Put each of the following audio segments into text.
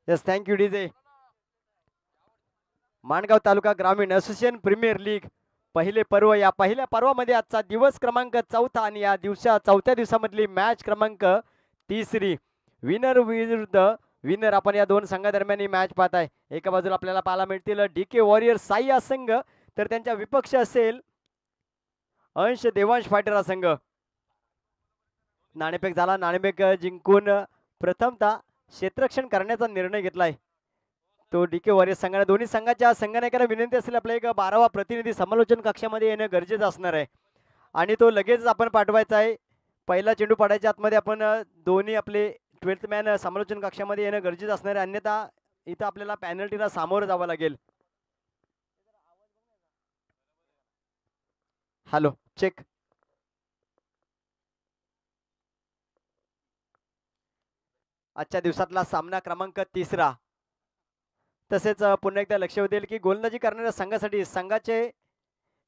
Yes, thank you DJ. Mangaon taluka ग्रामीण association premier league पहिले पर्व. या पहिल्या पर्वामध्ये आजचा दिवस क्रमांक चौथा आणि या चौथ्या दिवसामधली मॅच क्रमांक तिसरी. विनर विरुद्ध विनर आपण या दोन संघादरम्यान ही मॅच पाहताय. एका बाजूला आपल्याला पाहायला मिळतील डीके वॉरियर साई हा संघ, तर त्यांच्या विपक्ष असेल अंश देवांश फायटर हा संघ. नाणेफेक झाला. नाणेफेक जिंकून प्रथमतः क्षेत्ररक्षण करण्याचा निर्णय घेतलाय तो डीके वॉरियर संघाने. दोन्ही संघाच्या संघनायकांना विनंती असेल आपल्या एक 12वा प्रतिनिधी समालोचन कक्षामध्ये येणं गरजेचं असणार आहे आणि तो लगेच आपण पाठवायचा आहे. पहिला चेंडू पाडायच्या आतमध्ये आपण दोन्ही आपले 12th मॅन समालोचन कक्षामध्ये येणं गरजेचं असणार आहे, अन्यथा इथं आपल्याला पॅनल्टीला सामोरं जावं लागेल. Hello, check. आजच्या दिवसातला सामना क्रमांक तिसरा. तसेच पुन्हा एकदा लक्ष देईल की गोलंदाजी करणाऱ्या संघासाठी संघाचे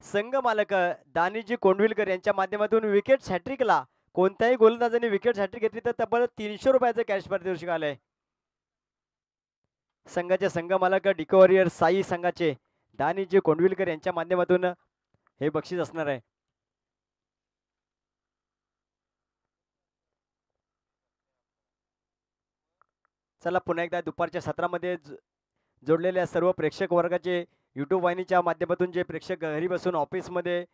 संघ मालक दानिजी कोंडविलकर यांच्या माध्यमातून विकेट हॅट्रिकला कोणत्याही गोलंदाजाने विकेट हॅट्रिक घेतली तर तब्बल 300 रुपयाचं कॅश पारितोषिक आलंय. संघाचे संघ मालक डिको वॉरियर साई संघाचे दानिजी कोंडविलकर यांच्या माध्यमातून हे बक्षीस असणार आहे. चला पुन्हा एकदा दुपारच्या सत्रामध्ये जोडलेल्या सर्व प्रेक्षक वर्गाचे यूट्यूब वाहिनीच्या माध्यमातून जे प्रेक्षक घरी बसून ऑफिसमध्ये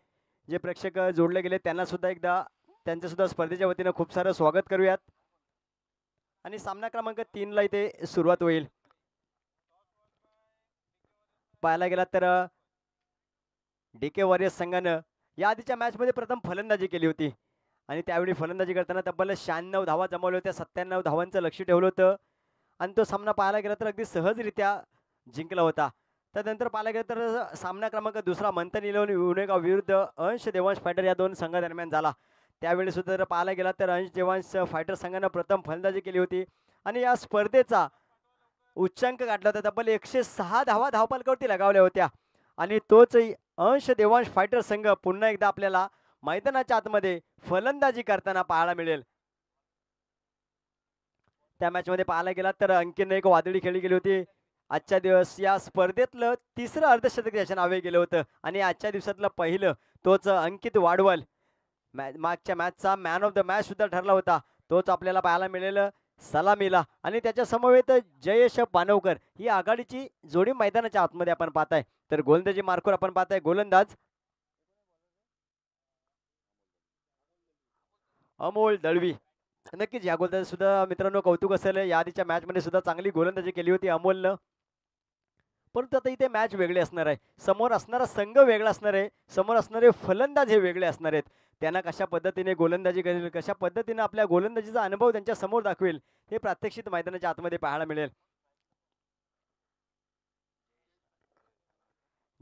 जे प्रेक्षक जोडले गेले त्यांना सुद्धा एकदा त्यांचं सुद्धा स्पर्धेच्या वतीनं खूप सारं स्वागत करूयात. आणि सामना क्रमांक 3ला इथे सुरुवात होईल. पाहायला गेला तर डीके वॉरियर्स संघानं या आधीच्या मॅचमध्ये प्रथम फलंदाजी केली होती आणि त्यावेळी फलंदाजी करताना तब्बल 96 धावा जमवल्या होत्या. 97 धावांचं लक्ष ठेवलं होतं आणि तो सामना पाहायला गेला तर अगदी सहजरित्या जिंकला होता. त्यानंतर पाहायला गेलं तर सामना क्रमांक दुसरा मंथन इलेव्हन उनेगाव विरुद्ध अंश देवांश फायटर या दोन संघादरम्यान झाला. त्यावेळी सुद्धा जर पाहायला गेला तर अंश देवांश फायटर संघानं प्रथम फलंदाजी केली होती आणि या स्पर्धेचा उच्चांक गाठला होता. तब्बल 106 धावा धावपलकावरती लगावल्या होत्या आणि तोच अंश देवांश फायटर संघ पुन्हा एकदा आपल्याला मैदानाच्या आतमध्ये फलंदाजी करताना पाहायला मिळेल. त्या मॅच मध्ये पाहायला गेला तर अंकितनं एक वादळी खेळली गेली होती. आजच्या दिवस या स्पर्धेतलं तिसरं अर्धशतक त्याच्या नावे गेलं होतं आणि आजच्या दिवसातलं पहिलं तोच अंकित वाडवल मागच्या मॅचचा मॅन ऑफ द मॅच सुद्धा ठरला होता. तोच आपल्याला पाहायला मिळेल सलामीला आणि त्याच्या समवेत जयेश पानवकर ही आघाडीची जोडी मैदानाच्या आतमध्ये आपण पाहताय. तर गोलंदाजी मार्कवर आपण पाहताय गोलंदाज अमोल दळवी. नक्कीच या गोलंदाजी सुद्धा मित्रांनो कौतुक असेल. या आधीच्या मॅच मध्ये सुद्धा चांगली गोलंदाजी केली होती अमोलनं, परंतु आता इथे मॅच वेगळी असणार आहे. समोर असणारा संघ वेगळा असणार आहे, समोर असणारे फलंदाज हे वेगळे असणार आहेत. त्यांना कशा पद्धतीने गोलंदाजी करेल, कशा पद्धतीने आपल्या गोलंदाजीचा अनुभव त्यांच्या समोर दाखवेल हे प्रात्यक्षिक मैदानाच्या आतमध्ये पाहायला मिळेल.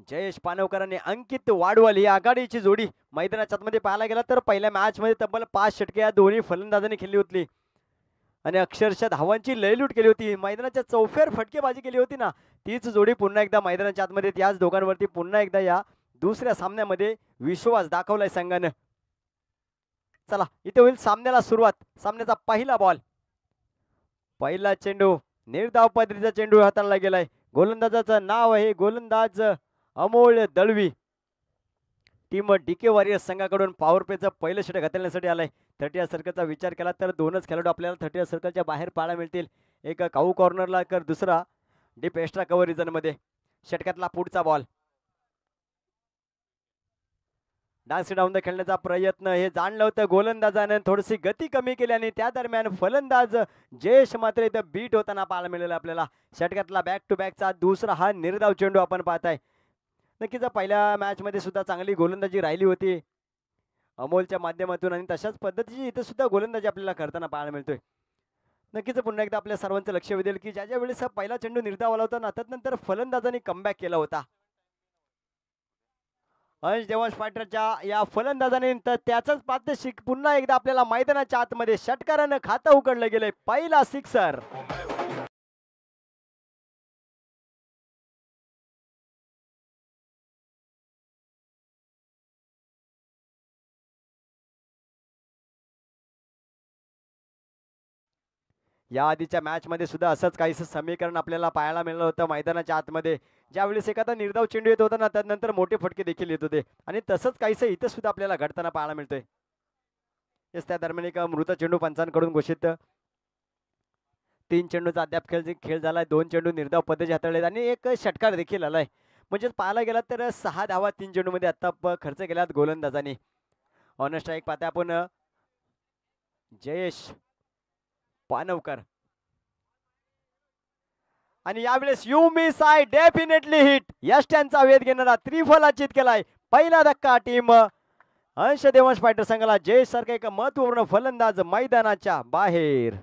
जयेश पानवकर आणि अंकित वाडवल ही आघाडीची जोडी मैदानाच्या आतमध्ये पाहायला गेला तर पहिल्या मॅच मध्ये तब्बल 5 षटके या दोन्ही फलंदाजांनी खेळली होती आणि अक्षरशः धावांची लयलूट केली होती. मैदानाच्या चौफेर फटकेबाजी केली होती ना, तीच जोडी पुन्हा एकदा मैदानाच्या आतमध्ये त्याच दोघांवरती पुन्हा एकदा या दुसऱ्या सामन्यामध्ये विश्वास दाखवलाय संघानं. चला इथे होईल सामन्याला सुरुवात. सामन्याचा पहिला बॉल, पहिला चेंडू निर्धाव पद्धतीचा चेंडू हाताळला गेलाय. गोलंदाजाचं नाव आहे गोलंदाज Amol Dalvi. Team DK warriors संघाकडून पॉवर प्लेचं पहिलं षटक हाताळण्यासाठी आलंय. 30 सर्कलचा विचार केला तर दोनच खेळाडू आपल्याला 30 सर्कलच्या बाहेर पाहायला मिळतील. एक काऊ कॉर्नरला तर दुसरा डीप एक्स्ट्रा कव्हर रिजन मध्ये. षटकातला पुढचा बॉल, डान्स डाऊन खेळण्याचा प्रयत्न हे जाणलं होतं गोलंदाजाने, थोडीशी गती कमी केली आणि त्या दरम्यान फलंदाज जयेश मात्र इथं बीट होताना पाहायला मिळालं आपल्याला. षटकातला बॅक टू बॅकचा दुसरा हा निर्धाव चेंडू आपण पाहताय. नक्कीच पहिल्या मॅच मध्ये सुद्धा चांगली गोलंदाजी राहिली होती अमोलच्या माध्यमातून आणि तशाच पद्धतीची इथे सुद्धा गोलंदाजी आपल्याला करताना पाहायला मिळतोय. नक्कीच पुन्हा एकदा आपल्या सर्वांचं लक्ष वेधेल की ज्या वेळेस पहिला चेंडू निर्धाव आला होता ना, त्यानंतर फलंदाजांनी कमबॅक केला होता. अंश देवांश फायटरच्या या फलंदाजाने त्याच प्रात्यक्षिक पुन्हा एकदा आपल्याला मैदानाच्या आतमध्ये षटकारानं खातं उघडलं गेलंय. पहिला सिक्सर. या आधीच्या मॅच मध्ये सुद्धा असंच काहीसं समीकरण आपल्याला पाहायला मिळालं होतं मैदानाच्या आतमध्ये, ज्यावेळेस एखादा निर्धाव चेंडू येत होता ना त्यानंतर मोठे फटके देखील येत होते आणि तसंच काहीसं इथं सुद्धा आपल्याला घडताना पाहायला मिळतंय. येस, त्या दरम्यान एक मृत चेंडू पंचांकडून घोषित. 3 चेंडूचा अद्याप खेळ झालाय. 2 चेंडू निर्धाव पद्धतीने हाताळलेत आणि एक षटकार देखील आलाय. म्हणजे पाहायला गेला तर 6 धावा 3 चेंडूमध्ये आता खर्च केल्यात गोलंदाजांनी. ऑन स्ट्राईक पाहता आपण जयेश पानवकर आणि यावेळेस you miss I definitely hit यष्ट्यांचा वेध घेणारा त्रिफलाचित केलाय. पहिला धक्का टीम अंश देवंश फायटर संघाला. जयेश सारखा एक महत्वपूर्ण फलंदाज मैदानाच्या बाहेर.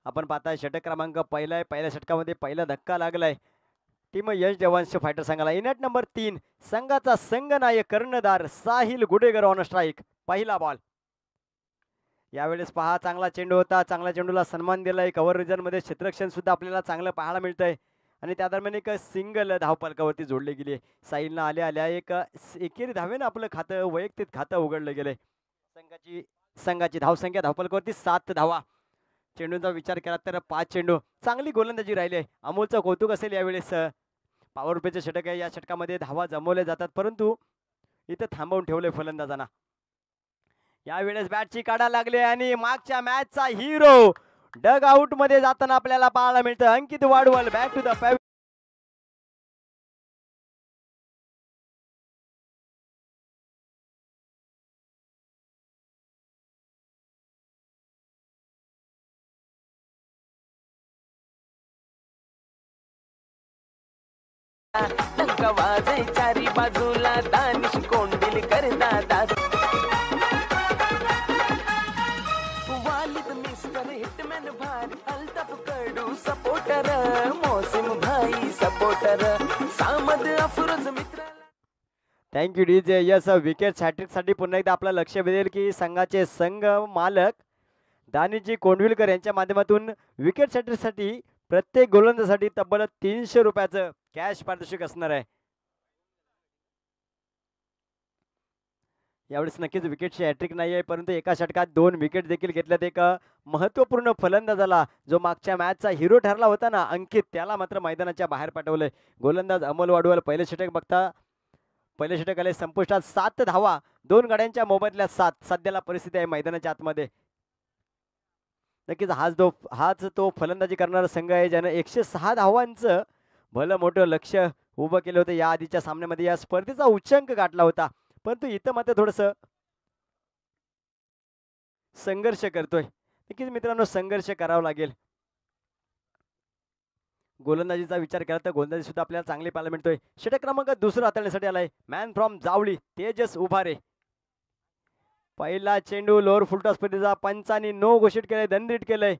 आपण पाहताय षटक क्रमांक पहिला आहे. पहिल्या षटकामध्ये पहिला धक्का लागलाय टीम यश देवांश फायटर संघाला. इनॅट नंबर 3 संघाचा संघनायक कर्णधार साहिल गुडेगर ऑन स्ट्राईक. पहिला बॉल. यावेळेस पहा चांगला चेंडू होता. चांगल्या चेंडूला सन्मान दिलाय. कव्हर रिजन मध्ये क्षेत्ररक्षण सुद्धा आपल्याला चांगलं पाहायला मिळतंय आणि त्या दरम्यान एक सिंगल धावफलकावरती जोडली गेली. साहिलनं आल्या आल्या एक एकेरी धावेनं आपलं खातं वैयक्तिक खातं उघडलं गेलंय. संघाची धावसंख्या धावफलकावरती 7 धावा. चेंडूंचा विचार केला तर 5 चेंडू. चांगली गोलंदाजी राहिली आहे. अमोलचं कौतुक असेल यावेळेस. पॉवर प्लेचं षटक आहे. या षटकामध्ये धावा जमवल्या जातात परंतु इथं थांबवून ठेवलंय फलंदाजांना. यावेळेस बॅटची काढा लागली आणि मागच्या मॅचचा हिरो डग आउट मध्ये जाताना आपल्याला पाहायला मिळतं. अंकित वाडवल बॅक टू द पॅव्हिलियन. वाजे चारी बाजूला दानिश कोंडील करता दाद वालिद मिस्टर हिटमॅन भारी अल्ताफ कडू सपोर्टर मोसिम भाई सपोर्टर सामद अफरोज मित्र. Thank you DJ. Yes, wicket hattrick साठी पुन्हा एकदा आपलं लक्ष वेधेल की संघाचे संघ मालक दानिशजी कोंडविलकर यांच्या माध्यमातून विकेट हॅट्रिक साठी प्रत्येक गोलंदाजासाठी तब्बल 300 रुपयाचं कॅश पारितोषिक असणार आहे. यावेळेस नक्कीच विकेटची हॅट्रिक नाही आहे परंतु एका षटकात 2 विकेट देखील घेतल्यात. एक महत्वपूर्ण फलंदाजाला जो मागच्या मॅचचा हिरो ठरला होता ना अंकित, त्याला मात्र मैदानाच्या बाहेर पाठवलंय. गोलंदाज अमोल वाडवल. पहिले षटक बघता पहिले षटक आले संपुष्टात. 7 धावा 2 गाड्यांच्या मोबदल्यात 7 सध्याला परिस्थिती आहे मैदानाच्या आतमध्ये. नक्कीच हाच तो फलंदाजी करणारा संघ आहे ज्यानं 106 धावांचं भलं मोठं लक्ष उभं केलं होतं या आधीच्या सामन्यामध्ये. या स्पर्धेचा उच्चांक गाठला होता परंतु इथं मात्र थोडस संघर्ष करतोय. नक्कीच मित्रांनो संघर्ष करावा लागेल. गोलंदाजीचा विचार केला तर गोलंदाजी सुद्धा आपल्याला चांगली पाहायला मिळतोय. षटक क्रमांक दुसरा हाताळण्यासाठी आलाय मॅन फ्रॉम जावळी तेजस उभारे. पहिला चेंडू लोअर फुलटॉस स्पर्धेचा पंचांनी नो घोषित केलंय, दंडित केलंय.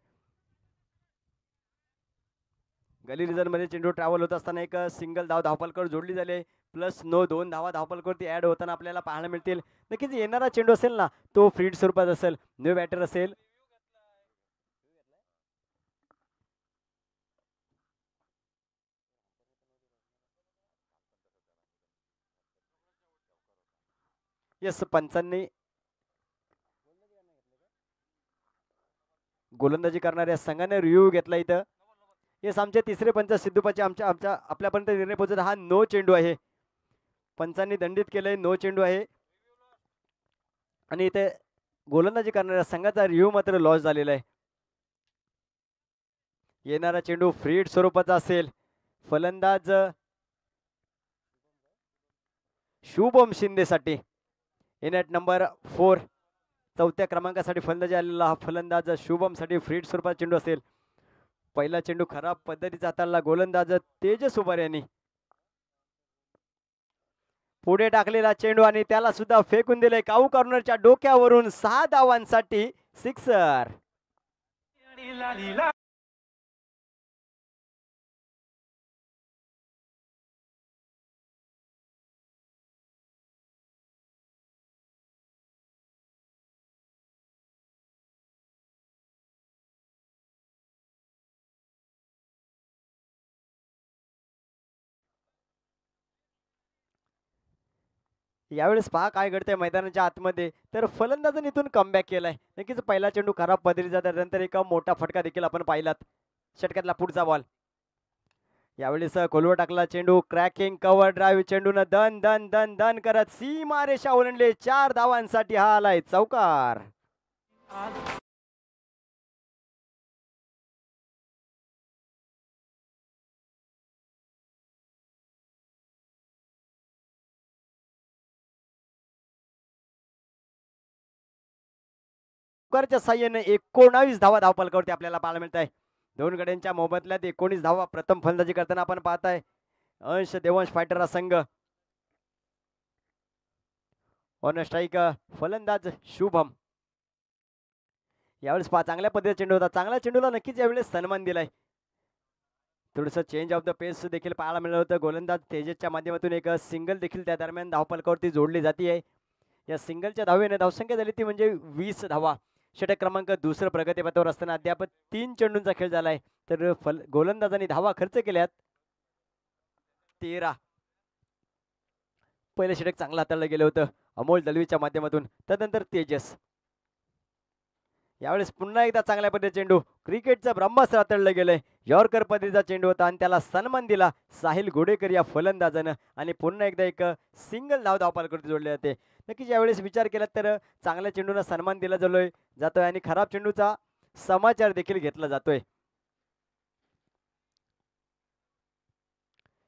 गली रिझन मध्ये चेंडू ट्रॅव्हल होत असताना एक सिंगल धावफलकावर जोडली झाली. प्लस नो 2 धावा धावफलकावरती ऍड होताना आपल्याला पाहायला मिळतील. नक्कीच येणारा चेंडू असेल ना तो फ्रीड स्वरूपात असेल, न्यू बॅटर असेल. यस, पंचांनी गोलंदाजी करणाऱ्या संघाने रिव्ह्यू घेतला इथं. येस, आमचे तिसरे पंच सिद्धूपाचे आपल्यापर्यंत निर्णय पोहोचत. हा नो चेंडू आहे. पंचांनी दंडित केलंय. नो चेंडू आहे आणि इथे गोलंदाजी करणाऱ्या संघाचा रिव्ह्यू मात्र लॉस झालेला आहे. येणारा चेंडू फ्रीड स्वरूपाचा असेल. फलंदाज शुभम शिंदेसाठी. इनॅट नंबर 4 4थ्या क्रमांकासाठी फलंदाजी आलेला हा फलंदाज शुभम साठी फ्रीड स्वरूपाचा चेंडू असेल. पहिला चेंडू खराब पद्धतीचा हाताळला गोलंदाज तेजस उबार यांनी. पुढे टाकलेला चेंडू आणि त्याला सुद्धा फेकून दिले काऊ कॉर्नरच्या डोक्यावरून 6 धावांसाठी सिक्सर. यावेळेस पहा काय घडतंय मैदानाच्या आतमध्ये. तर फलंदाजाने इथून कमबॅक केलाय. नक्कीच पहिला चेंडू खराब पद्धतीचा त्यानंतर एक मोठा फटका देखील आपण पाहिलात. षटकातला पुढचा बॉल. यावेळेस खोलवर टाकला चेंडू क्रॅकिंग कव्हर ड्राईव्ह चेंडून दन दन दन दन करत सीमारेषा ओलांडले 4 धावांसाठी हा आलाय चौकार. चौकारच्या साह्याने 19 धावा धावफलकावरती आपल्याला पाहायला मिळत आहे. दोन गड्यांच्या मोबदल्यात 19 धावा प्रथम फलंदाजी करताना आपण पाहताय अंश देवांश फायटरचा संघ. ऑन स्ट्राईक फलंदाज शुभम. यावेळेस पहा चांगल्या पद्धतीचा चेंडू होता. चांगल्या चेंडूला नक्कीच यावेळेस सन्मान दिलाय. थोडंसं चेंज ऑफ द पेस देखील पाहायला मिळालं होतं. गोलंदाज तेजसच्या माध्यमातून एक सिंगल देखील त्या दरम्यान धावफलकावरती जोडली जाते. या सिंगलच्या धावेने धावसंख्या झाली ती म्हणजे 20 धावा. षटक क्रमांक दुसरं प्रगतीपथावर असताना अद्याप 3 चेंडूंचा खेळ झालाय. तर गोलंदाजांनी धावा खर्च केल्यात 13. पहिलं षटक चांगलं हाताळलं गेलं होतं अमोल दलवीच्या माध्यमातून. त्यानंतर तेजस. यावेळेस पुन्हा एकदा चांगल्या पद्धतीचा चेंडू क्रिकेटचं ब्रह्मास्त्र हाताळलं गेलंय. यॉर्कर पद्धतीचा चेंडू होता आणि त्याला सन्मान दिला साहिल घोडेकर या फलंदाजानं आणि पुन्हा एकदा एक सिंगल धावफलकावरती जोडले जाते. नक्कीच यावेळेस विचार केला तर चांगल्या चेंडूला सन्मान दिला जातोय आणि खराब चेंडूचा समाचार देखील घेतला जातोय.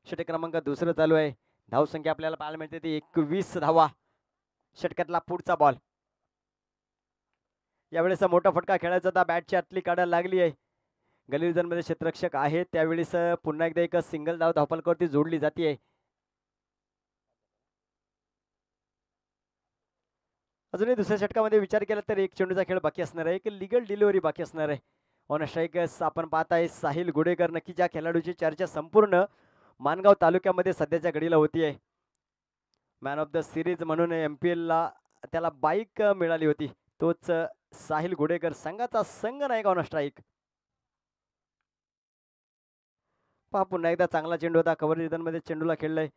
षटक क्रमांक दुसरं चालू आहे. धावसंख्या आपल्याला पाहायला मिळते ती 21 धावा. षटकातला पुढचा बॉल. यावेळेस मोठा फटका खेळायचा होता. बॅटची आतली काढायला लागली आहे. गलिर्जनमध्ये क्षेत्ररक्षक आहे त्यावेळेस पुन्हा एकदा एक सिंगल धावफलकावरती जोडली जाते. अजूनही दुसऱ्या षटकामध्ये विचार केला तर एक चेंडूचा खेळ बाकी असणार आहे. एक लिगल डिलिव्हरी बाकी असणार आहे. ऑन स्ट्राईक आपण पाहताय साहिल गुडेकर. नक्कीच या खेळाडूची चर्चा संपूर्ण मानगाव तालुक्यामध्ये सध्याच्या घडीला होती आहे. मॅन ऑफ द सिरीज म्हणून MPL ला त्याला बाईक मिळाली होती. तोच साहिल गुडेकर संघाचा संघ नायक ऑन स्ट्राईक. पहा पुन्हा एकदा चांगला चेंडू होता. कव्हर रिदनमध्ये चेंडूला खेळलाय.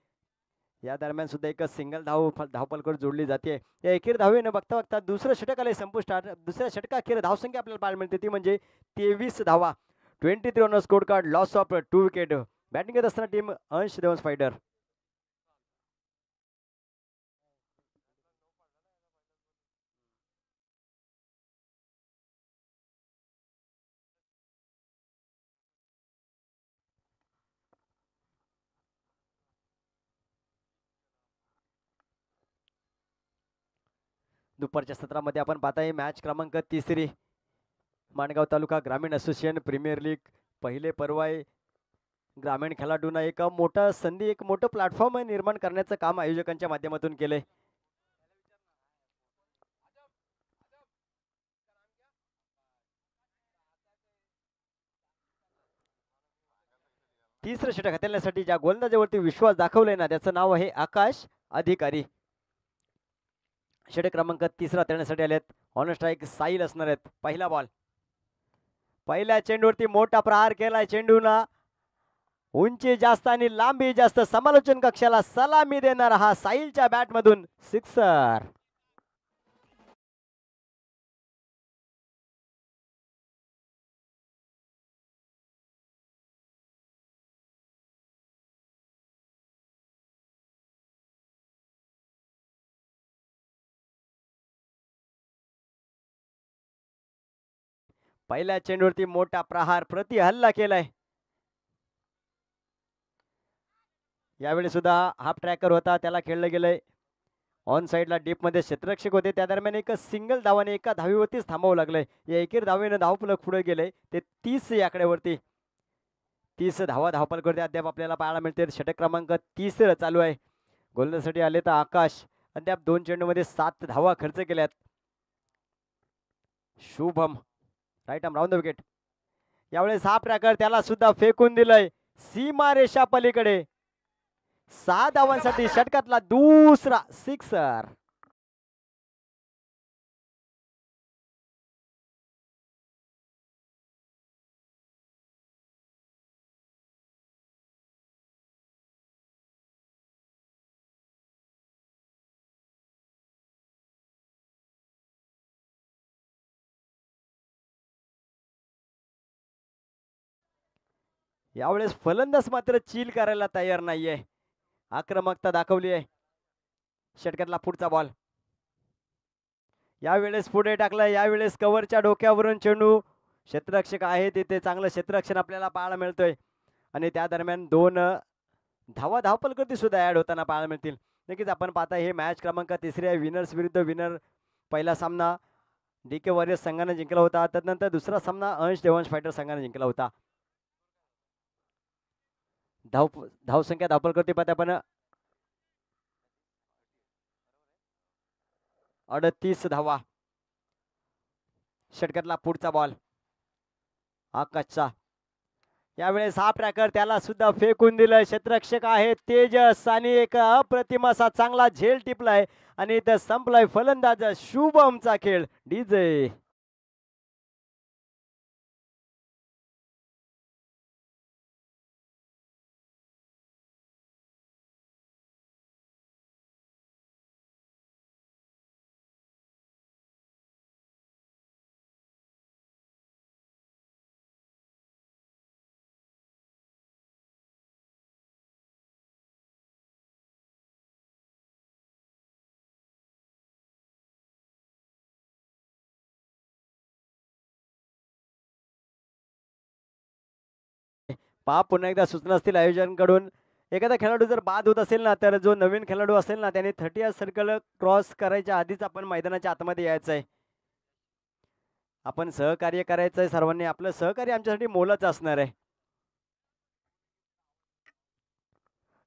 या दरम्यान सुद्धा एक सिंगल धावफलकावर जोडली जाते. या एकेर धावेने बघता बघता दुसरं षटक आलंय संपुष्टात. दुसऱ्या षटकाखेर धावसंख्या आपल्याला पाहायला मिळते ती म्हणजे 23 धावा. 23 on score card. Loss of 2 wicket. Batting करत असताना टीम अंश देवांश फायटर. दुपारच्या सत्रामध्ये आपण पाहताय मॅच क्रमांक 3 माणगाव तालुका ग्रामीण असोसिएशन प्रीमियर लीग पहिले पर्व आहे. ग्रामीण खेळाडूंना एक मोठा संधी एक मोठं प्लॅटफॉर्म निर्माण करण्याचं काम आयोजकांच्या माध्यमातून केलंय. तिसरं षटक हाताळण्यासाठी ज्या गोलंदाजावरती विश्वास दाखवलाय ना त्याचं नाव आहे आकाश अधिकारी. षटक क्रमांक 3 हाताळण्यासाठी आलेत. ऑन स्ट्राईक साहिल असणार आहेत. पहिला बॉल. पहिल्या चेंडूवरती मोठा प्रहार केलाय. चेंडूला उंची जास्त आणि लांबी जास्त. समालोचन कक्षाला सलामी देणारा हा साहिलच्या बॅट मधून सिक्सर. पहिल्या चेंडूवरती मोठा प्रहार प्रति हल्ला केलाय. यावेळी सुद्धा हाफ ट्रॅकर होता त्याला खेळलं गेलंय. ऑन साइडला डीप मध्ये क्षेत्ररक्षक होते त्या दरम्यान एक सिंगल धावाने एका धावीवरतीच थांबावं लागलंय. या एकेर धावेनं धावफलक पुढे गेले ते 30 या आकड्यावरती. 30 धावा धावपलकडे अद्याप आपल्याला पाहायला मिळते. षटक क्रमांक 30 चालू आहे. गोलंदाजीसाठी आले तर आकाश अद्याप 2 चेंडूमध्ये 7 धावा खर्च केल्यात. Shubham right arm round the wicket. यावेळेस हा प्रकार त्याला सुद्धा फेकून दिलंय सीमारेषा पलीकडे. 6 धावांसाठी षटकातला दुसरा सिक्सर. यावेळेस फलंदाज मात्र चिल करायला तयार नाहीये. आक्रमकता दाखवली आहे. षटकातला पुढचा बॉल यावेळेस पुढे टाकला. यावेळेस कव्हरच्या डोक्यावरून चेंडू. क्षेत्ररक्षक आहे तिथे चांगलं क्षेत्ररक्षण आपल्याला पाहायला मिळतोय. आणि त्या दरम्यान 2 धावा धावपलकृती सुद्धा ऍड होताना पाहायला मिळतील. नक्कीच आपण पाहता हे मॅच क्रमांक 3 आहे. विनर्स विरुद्ध विनर. पहिला सामना DK वॉरियर्स संघाने जिंकला होता. त्यानंतर दुसरा सामना अंश देवांश फायटर संघाने जिंकला होता. धावसंख्या धावपलकृती पाहता आपण 38 धावा. षटकातला पुढचा बॉल आकाशचा. यावेळेस हा प्रकार त्याला सुद्धा फेकून दिलाय. क्षेत्ररक्षक आहे तेजस आणि एक अप्रतिम असा चांगला झेल टिपलाय आणि इथं संपलाय फलंदाज शुभमचा खेळ. डीजे पहा पुन्हा एकदा सूचना असतील आयोजकांकडून. एखादा खेळाडू जर बाद होत असेल ना तर जो नवीन खेळाडू असेल ना त्याने 30 सर्कल क्रॉस करायच्या आधीच आपण मैदानाच्या आतमध्ये यायचं आहे. आपण सहकार्य करायचंय सर्वांनी. आपलं सहकार्य आमच्यासाठी मोलाचं असणार आहे.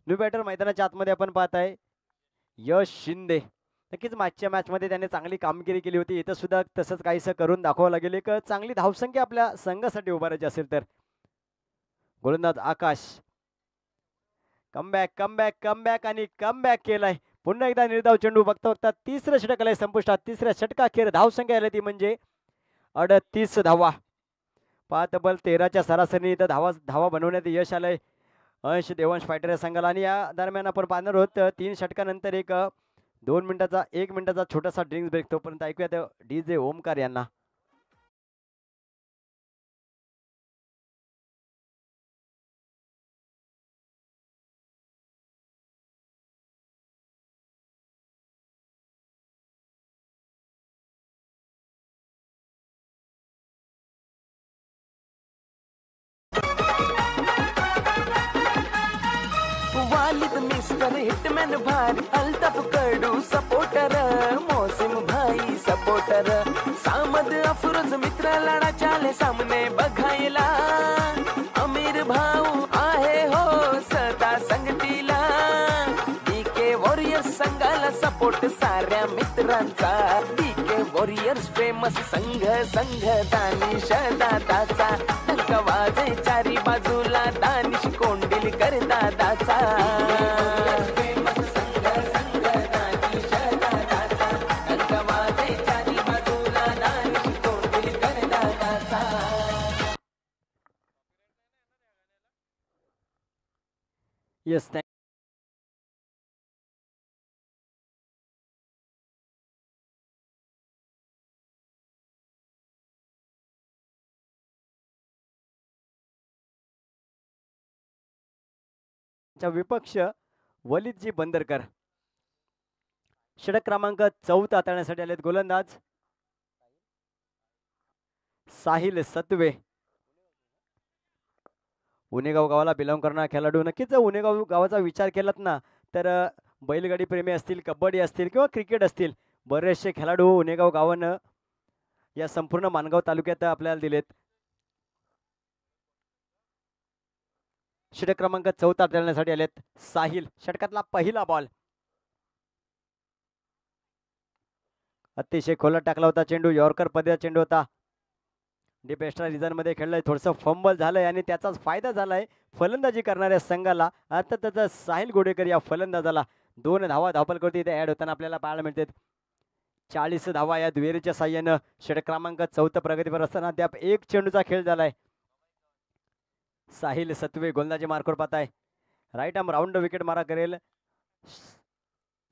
न्यू बॅटर मैदानाच्या आतमध्ये आपण पाहताय यश शिंदे. नक्कीच मागच्या मॅच मध्ये त्याने चांगली कामगिरी केली होती. इथं सुद्धा तसंच काहीसं करून दाखवावं लागेल. एक चांगली धावसंख्या आपल्या संघासाठी उभारायची असेल तर. गोलंदाज आकाश कमबॅक कमबॅक कमबॅक आणि कमबॅक केलाय. पुन्हा एकदा निर्धाव चेंडू. बघता बघता तिसरं षटक आलंय संपुष्टात. तिसऱ्या षटकाखेर धावसंख्या आली ती म्हणजे 38 धावा. पाहत बल 13च्या सरासरी इथं धावा बनवण्यात यश आलंय अंश देवांश फायटर या संघाला. आणि या दरम्यान आपण पाहणार आहोत 3 षटकानंतर एक 1 मिनिटाचा छोटासा ड्रिंक्स ब्रेक. तोपर्यंत ऐकूया DJ ओमकार यांना. वालिद मिस्टर हिटमॅन भारी अल्ताफ कडू सपोर्टर मौसिम भाई सपोर्टर सामद अफरोज मित्र लढा चाले सामने बघायला अमीर भाऊ आहे हो सदा संगतीला DK वॉरियर्स संघाला सपोर्ट साऱ्या मित्रांचा DK वॉरियर्स फेमस संघ दानिश दादाचा टंक वाजे चारी बाजूला दानिश कोंडील कर दादाचा येस विपक्ष वलिदजी बंदरकर. षटक क्रमांक 14 हाताळण्यासाठी आलेत गोलंदाज साहिल सत्वे. उनेगाव गावाला बिलॉंग करणारा खेळाडू. नक्कीच उनेगाव गावाचा विचार केलात ना तर बैलगाडी प्रेमी असतील, कबड्डी असतील किंवा क्रिकेट असतील, बरेचसे खेळाडू उनेगाव गावानं या संपूर्ण मानगाव तालुक्यात आपल्याला दिलेत. षटक क्रमांक 14 खेळण्यासाठी आलेत साहिल. षटकातला पहिला बॉल अतिशय खोलात टाकला होता चेंडू. यॉर्कर पद्धतीचा चेंडू होता. डीप एक्स्ट्रा रिझन मध्ये खेळलंय. थोडंसं फंबल झालंय आणि त्याचाच फायदा झालाय फलंदाजी करणाऱ्या संघाला. अर्थातच साहिल गोडेकर या फलंदाजाला 2 धावा धावपलकृती इथे ऍड होताना आपल्याला पाहायला मिळतात. 40 धावा या दुहेरीच्या साह्यानं षटक क्रमांक 14 प्रगतीवर असताना अद्याप एक चेंडूचा खेळ झालाय. साहिल सत्वे गोलंदाजी मार्कवर पाहताय. राईट आर्म राऊंड विकेट मारा करेल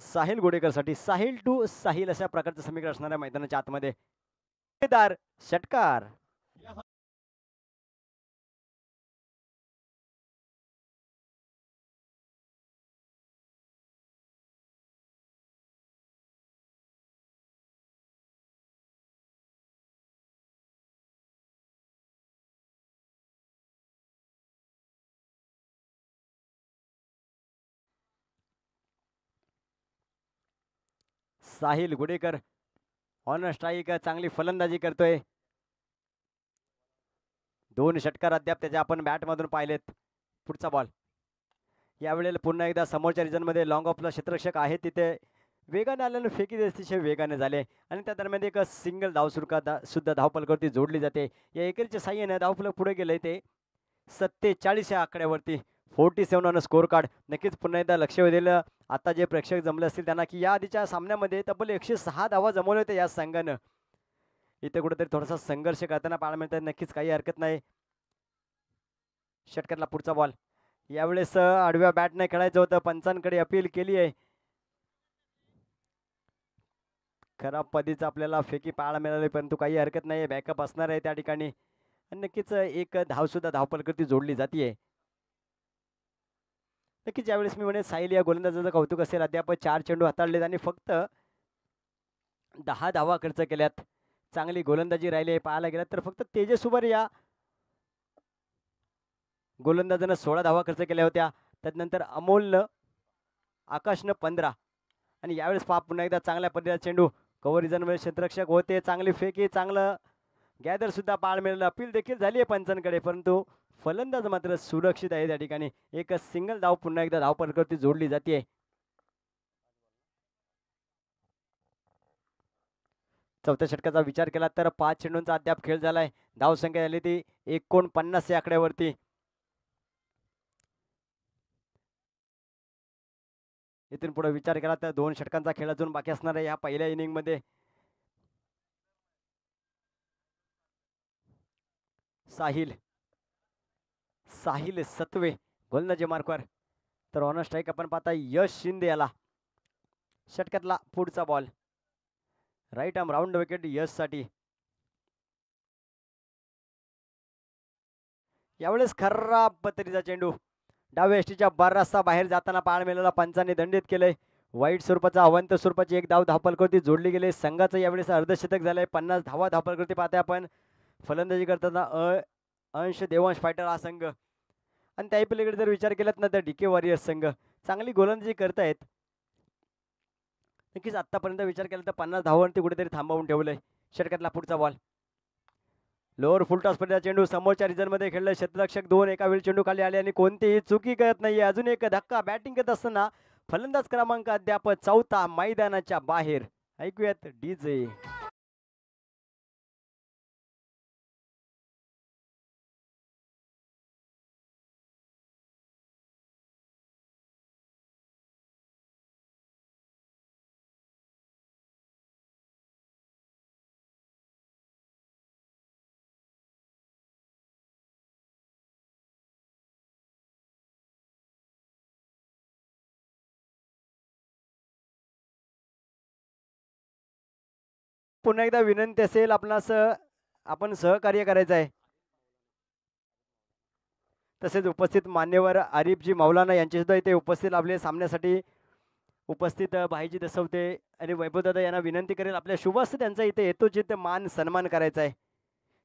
साहिल गोडेकरसाठी. साहिल टू साहिल अशा प्रकारचं समीकरण असणाऱ्या मैदानाच्या आतमध्ये षटकार. साहिल गुडेकर ऑन स्ट्राईक चांगली फलंदाजी करतोय. 2 षटकार अद्याप त्याच्या आपण बॅट मधून पाहिलेत. पुढचा बॉल यावेळेला पुन्हा एकदा समोरच्या रिजन मध्ये लॉंग ऑफला क्षेत्ररक्षक आहे तिथे वेगाने आल्यानं फेकी अतिशय वेगाने झाले आणि त्या दरम्यान एक सिंगल सुद्धा धावपलकवरती जोडली जाते. या एकेरीच्या साह्याने धावफलक पुढे गेले ते 47 या आकड्यावरती. 47 ऑन स्कोर कार्ड. नक्कीच पुन्हा एकदा लक्ष वेधेल आता जे प्रेक्षक जमले असतील त्यांना की या आधीच्या सामन्यामध्ये तब्बल 106 धावा जमवले होते या संघानं. इथे कुठेतरी थोडासा संघर्ष करताना पाहायला मिळतात. नक्कीच काही हरकत नाही. षटकातला पुढचा बॉल यावेळेस आडव्या बॅटने खेळायचं होतं. पंचांकडे अपील केली आहे. खराब पद्धतीचं आपल्याला फेकी पाहायला मिळाली परंतु काही हरकत नाही. बॅकअप असणार आहे त्या ठिकाणी आणि नक्कीच एक धाव सुद्धा धावपलकृती जोडली जाते. नक्कीच यावेळेस मी म्हणेन साहिल या गोलंदाजाचं कौतुक असेल. अद्याप 4 चेंडू हाताळलेत आणि फक्त 10 धावा खर्च केल्यात. चांगली गोलंदाजी राहिली आहे. पाहायला गेलात तर फक्त तेजस उबर या गोलंदाजानं 16 धावा खर्च केल्या होत्या. त्यानंतर अमोलनं आकाशनं 15 आणि यावेळेस पुन्हा एकदा चांगल्या पद्धतीचा चेंडू कव्हर रिजनमध्ये क्षेत्ररक्षक होते. चांगली फेकी चांगलं गॅदर सुद्धा पाहायला मिळालं. अपील देखील झाली आहे पंचांकडे परंतु फलंदाज मात्र सुरक्षित आहे. त्या ठिकाणी एक सिंगल धाव पुन्हा एकदा धावपलकृती जोडली जाते. चौथ्या षटकाचा विचार केला तर 5 चेंडूंचा अद्याप खेळ झालाय. धाव संख्या झाली ती 49 या आकड्यावरती. इथून पुढे विचार केला तर 2 षटकांचा खेळ अजून बाकी असणार आहे या पहिल्या इनिंग मध्ये. साहिल सत्वे गोलंदाजी मार्कवर. तर ऑन स्ट्राईक आपण पाहता यश शिंदे याला. षटकातला पुढचा ball right arm round wicket Yash साठी. यावेळेस खराब पद्धतीचा चेंडू डाव्या एसटीच्या बराचसा बाहेर जाताना पाहायला मिळाला. पंचांनी दंडित केलंय. वाईट स्वरूपाचा अवंत स्वरूपाची एक धाव धावपलकृती जोडली गेली. संघाचं यावेळेस अर्धशतक झालंय. 50 धावा धावपलकृती पाहताय आपण. फलंदाजी करताना अंश देवांश फायटर हा संघ आणि त्याही पलीकडे जर विचार केलात ना तर डीके वॉरियर्स संघ चांगली गोलंदाजी करतायत. नक्कीच आतापर्यंत विचार केला तर 50 धावांवरती कुठेतरी थांबवून ठेवलंय. षटकातला पुढचा बॉल लोअर फुलटॉस पर्यंत चेंडू समोरच्या रिजन मध्ये खेळलाय. क्षेत्ररक्षक 2 एका वेळी चेंडू खाली आले आणि कोणतीही चुकी करत नाहीये. अजून एक धक्का बॅटिंग करत असताना फलंदाज क्रमांक अद्याप 4था मैदानाच्या बाहेर. ऐकूयात डीजे. पुन्हा एकदा विनंती असेल आपणास आपण सहकार्य करायचं आहे. तसेच उपस्थित मान्यवर आरिफजी मौलाना यांचे सुद्धा इथे उपस्थित आपले सामन्यासाठी उपस्थित भाईजी दसवते आणि वैभवदादा यांना विनंती करेल आपल्या शुभस्थ त्यांचा इथे यथोचित मान सन्मान करायचा आहे.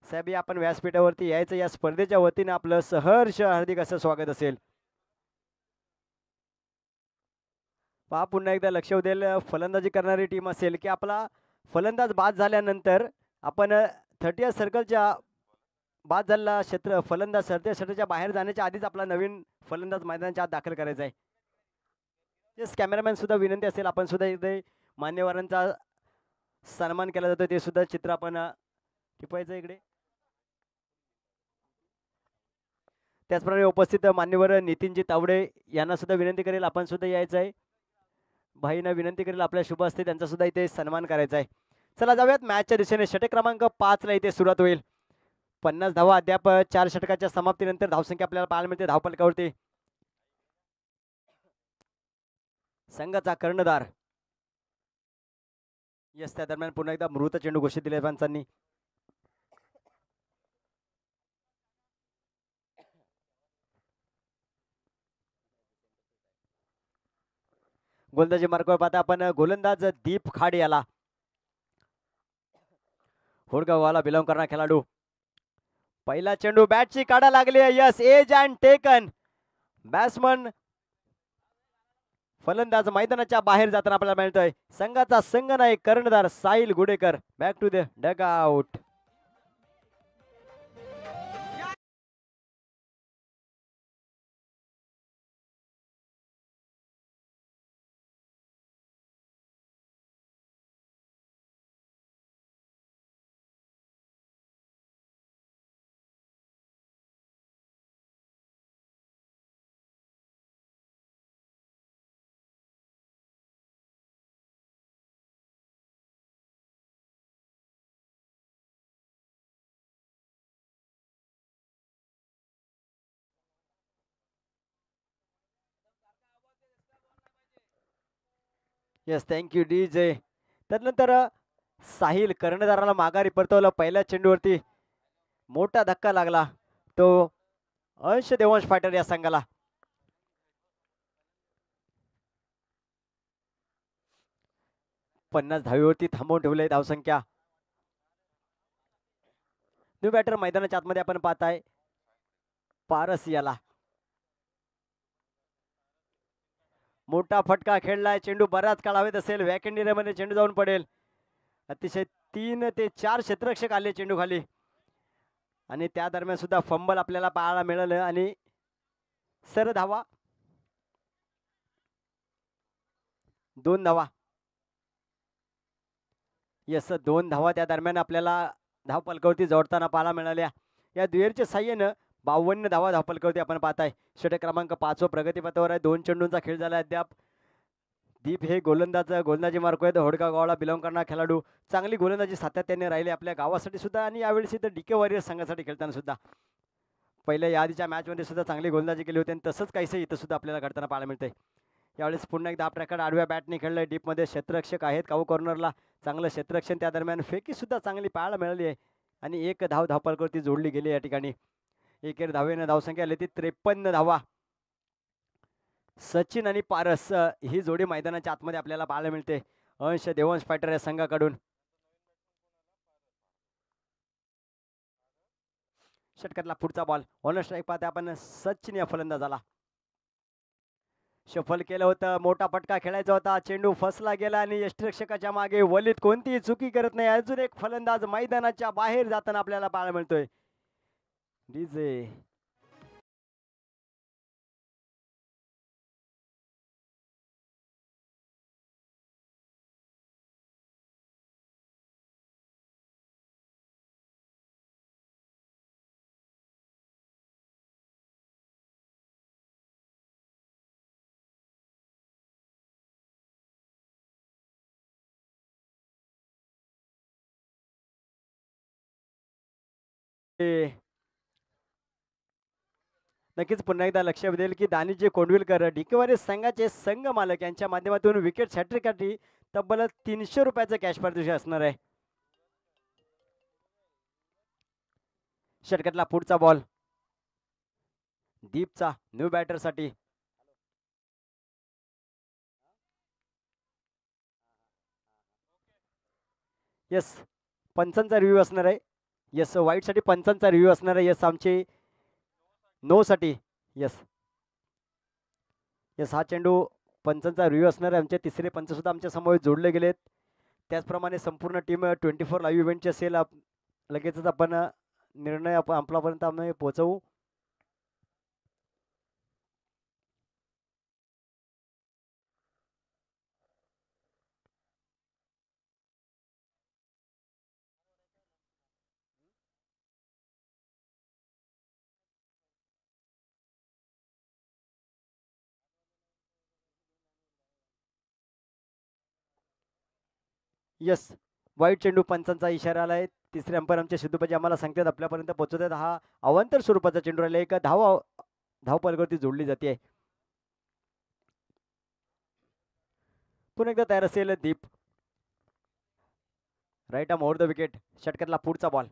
साहेब आपण व्यासपीठावरती यायचं. या स्पर्धेच्या वतीने आपलं सहर्ष हार्दिक असं स्वागत असेल. पहा पुन्हा एकदा लक्ष देईल फलंदाजी करणारी टीम असेल की आपला फलंदाज बाद झाल्यानंतर आपण 30 सर्कलच्या बाद झाला फलंदाज सरते षटकाच्या बाहेर जाण्याच्या आधीच आपला नवीन फलंदाज मैदानाच्या आत दाखल करायचा आहे. येस, कॅमेरामॅन सुद्धा विनंती असेल, आपण सुद्धा इथे मान्यवरांचा सन्मान केला जातो ते सुद्धा चित्र आपण टिपायचं इकडे. त्याचप्रमाणे उपस्थित मान्यवर नितीनजी तावडे यांना सुद्धा विनंती करेल, आपण सुद्धा यायचं आहे. भाईंना विनंती करेल आपल्या शुभ असते त्यांचा सुद्धा इथे सन्मान करायचा आहे. चला जाऊयात मॅचच्या दिशेने. षटक क्रमांक 5 ला इथे सुरुवात होईल. 50 धावा अद्याप 4 षटकाच्या समाप्तीनंतर धावसंख्या आपल्याला पाहायला मिळते धावफलकावरती. संघाचा कर्णधार यस, त्या दरम्यान पुन्हा एकदा मृत चेंडू घोषित दिले पंचांनी. गोलंदाजी मार्गावर पाहता आपण गोलंदाज दीप खाडे याला होडगाववाला बिलॉंग करणारा खेळाडू. पहिला चेंडू बॅटची काढा लागली. Yes, edge and taken. Batsman फलंदाज मैदानाच्या बाहेर जाताना आपल्याला मिळतोय. संघाचा संघ नाही, कर्णधार Sahil Gudekar. Back to the dugout. Yes, thank you DJ. त्यानंतर साहिल कर्णधाराला माघारी परतवलं. पहिल्या चेंडूवरती मोठा धक्का लागला, तो अंश देवांश फायटर या संघाला. पन्नास धावेवरती थांबवून ठेवले धावसंख्या. न्यू बॅटर मैदानाच्या आतमध्ये आपण पाहताय पारस याला. मोठा फटका खेळलाय. चेंडू बराच काळ हवेत असेल. वॅकंड एरियामध्ये चेंडू जाऊन पडेल. अतिशय 3 ते 4 क्षेत्ररक्षक आले चेंडू खाली आणि त्या दरम्यान सुद्धा फंबल आपल्याला पाहायला मिळालं आणि सर धावा 2 धावा. यस, 2 धावा त्या दरम्यान आपल्याला धावफलकावरती जोडताना पाहायला मिळाल्या. या दुहेरीच्या साह्यानं 52 धावा धावफलकावरती आपण पाहताय. षटक क्रमांक 5 प्रगतीपथावर आहे. 2 चेंडूंचा खेळ झाला अद्याप. दीप हे गोलंदाजी मार्क आहेत. होडका गावाला बिलॉंग करणारा खेळाडू. चांगली गोलंदाजी सातत्याने राहिले आपल्या गावासाठी सुद्धा आणि यावेळेस इथं डीके वॉरियर्स संघासाठी खेळताना सुद्धा पहिल्या यादीच्या मॅचमध्ये सुद्धा चांगली गोलंदाजी केली होती आणि तसंच काहीसं इथं सुद्धा आपल्याला घडताना पाहायला मिळतंय. यावेळेस पुन्हा एकदा आपल्याकडे आडव्या बॅटने खेळलंय. डीपमध्ये क्षेत्ररक्षक आहेत. काऊ कॉर्नरला चांगलं क्षेत्ररक्षण. त्या दरम्यान फेकी सुद्धा चांगली पाहायला मिळाली आहे आणि 1 धाव धावफलकावरती जोडली गेली या ठिकाणी. एकेर धावेनं धावसंख्या आली ती 53 धावा. सचिन आणि पारस ही जोडी मैदानाच्या आतमध्ये आपल्याला पाहायला मिळते अंश देवंश फायटर या संघाकडून. षटकातला पुढचा बॉल ऑन स्ट्राईक पाहते आपण. सचिन या फलंदाजाला शफल केलं होतं. मोठा फटका खेळायचा होता. चेंडू फसला गेला आणि यष्टिरक्षकाच्या मागे वलीत कोणतीही चुकी करत नाही. अजून एक फलंदाज मैदानाच्या बाहेर जाताना आपल्याला पाहायला मिळतोय. डीजे नक्कीच पुन्हा एकदा लक्ष देईल की दानिजी कोंडविलकर डिकेवारी संघाचे संघ मालक यांच्या माध्यमातून विकेट हॅट्रिकसाठी तब्बल 300 रुपयाचं कॅश पारितोषिक असणार आहे. षटकातला पुढचा बॉल दीपचा न्यू बॅटर साठी. यस, पंचांचा रिव्ह्यू असणार आहे. यस, वाईट साठी पंचांचा रिव्ह्यू असणार आहे. यस, आमचे नो साठी. यस यस, हा चेंडू पंचांचा रिव्ह्यू असणार आहे. आमचे तिसरे पंच सुद्धा आमच्या समोर जोडले गेलेत. त्याचप्रमाणे संपूर्ण टीम 24 लाईव्ह इव्हेंटचे असेल. लगेचच आपण निर्णय आपण आपल्यापर्यंत आम्ही पोहोचवू. यस, वाईट चेंडू पंचांचा इशारा आलाय. तिसरे अंपायर आमचे सिद्धूपाजी आम्हाला सांगतात आपल्यापर्यंत पोहोचवतात. हा अवांतर स्वरूपाचा चेंडू राहिला. एक धावपलकावरती जोडली जाते. पुन्हा एकदा तयार असेल Deep. Right arm over the wicket. षटकातला पुढचा बॉल.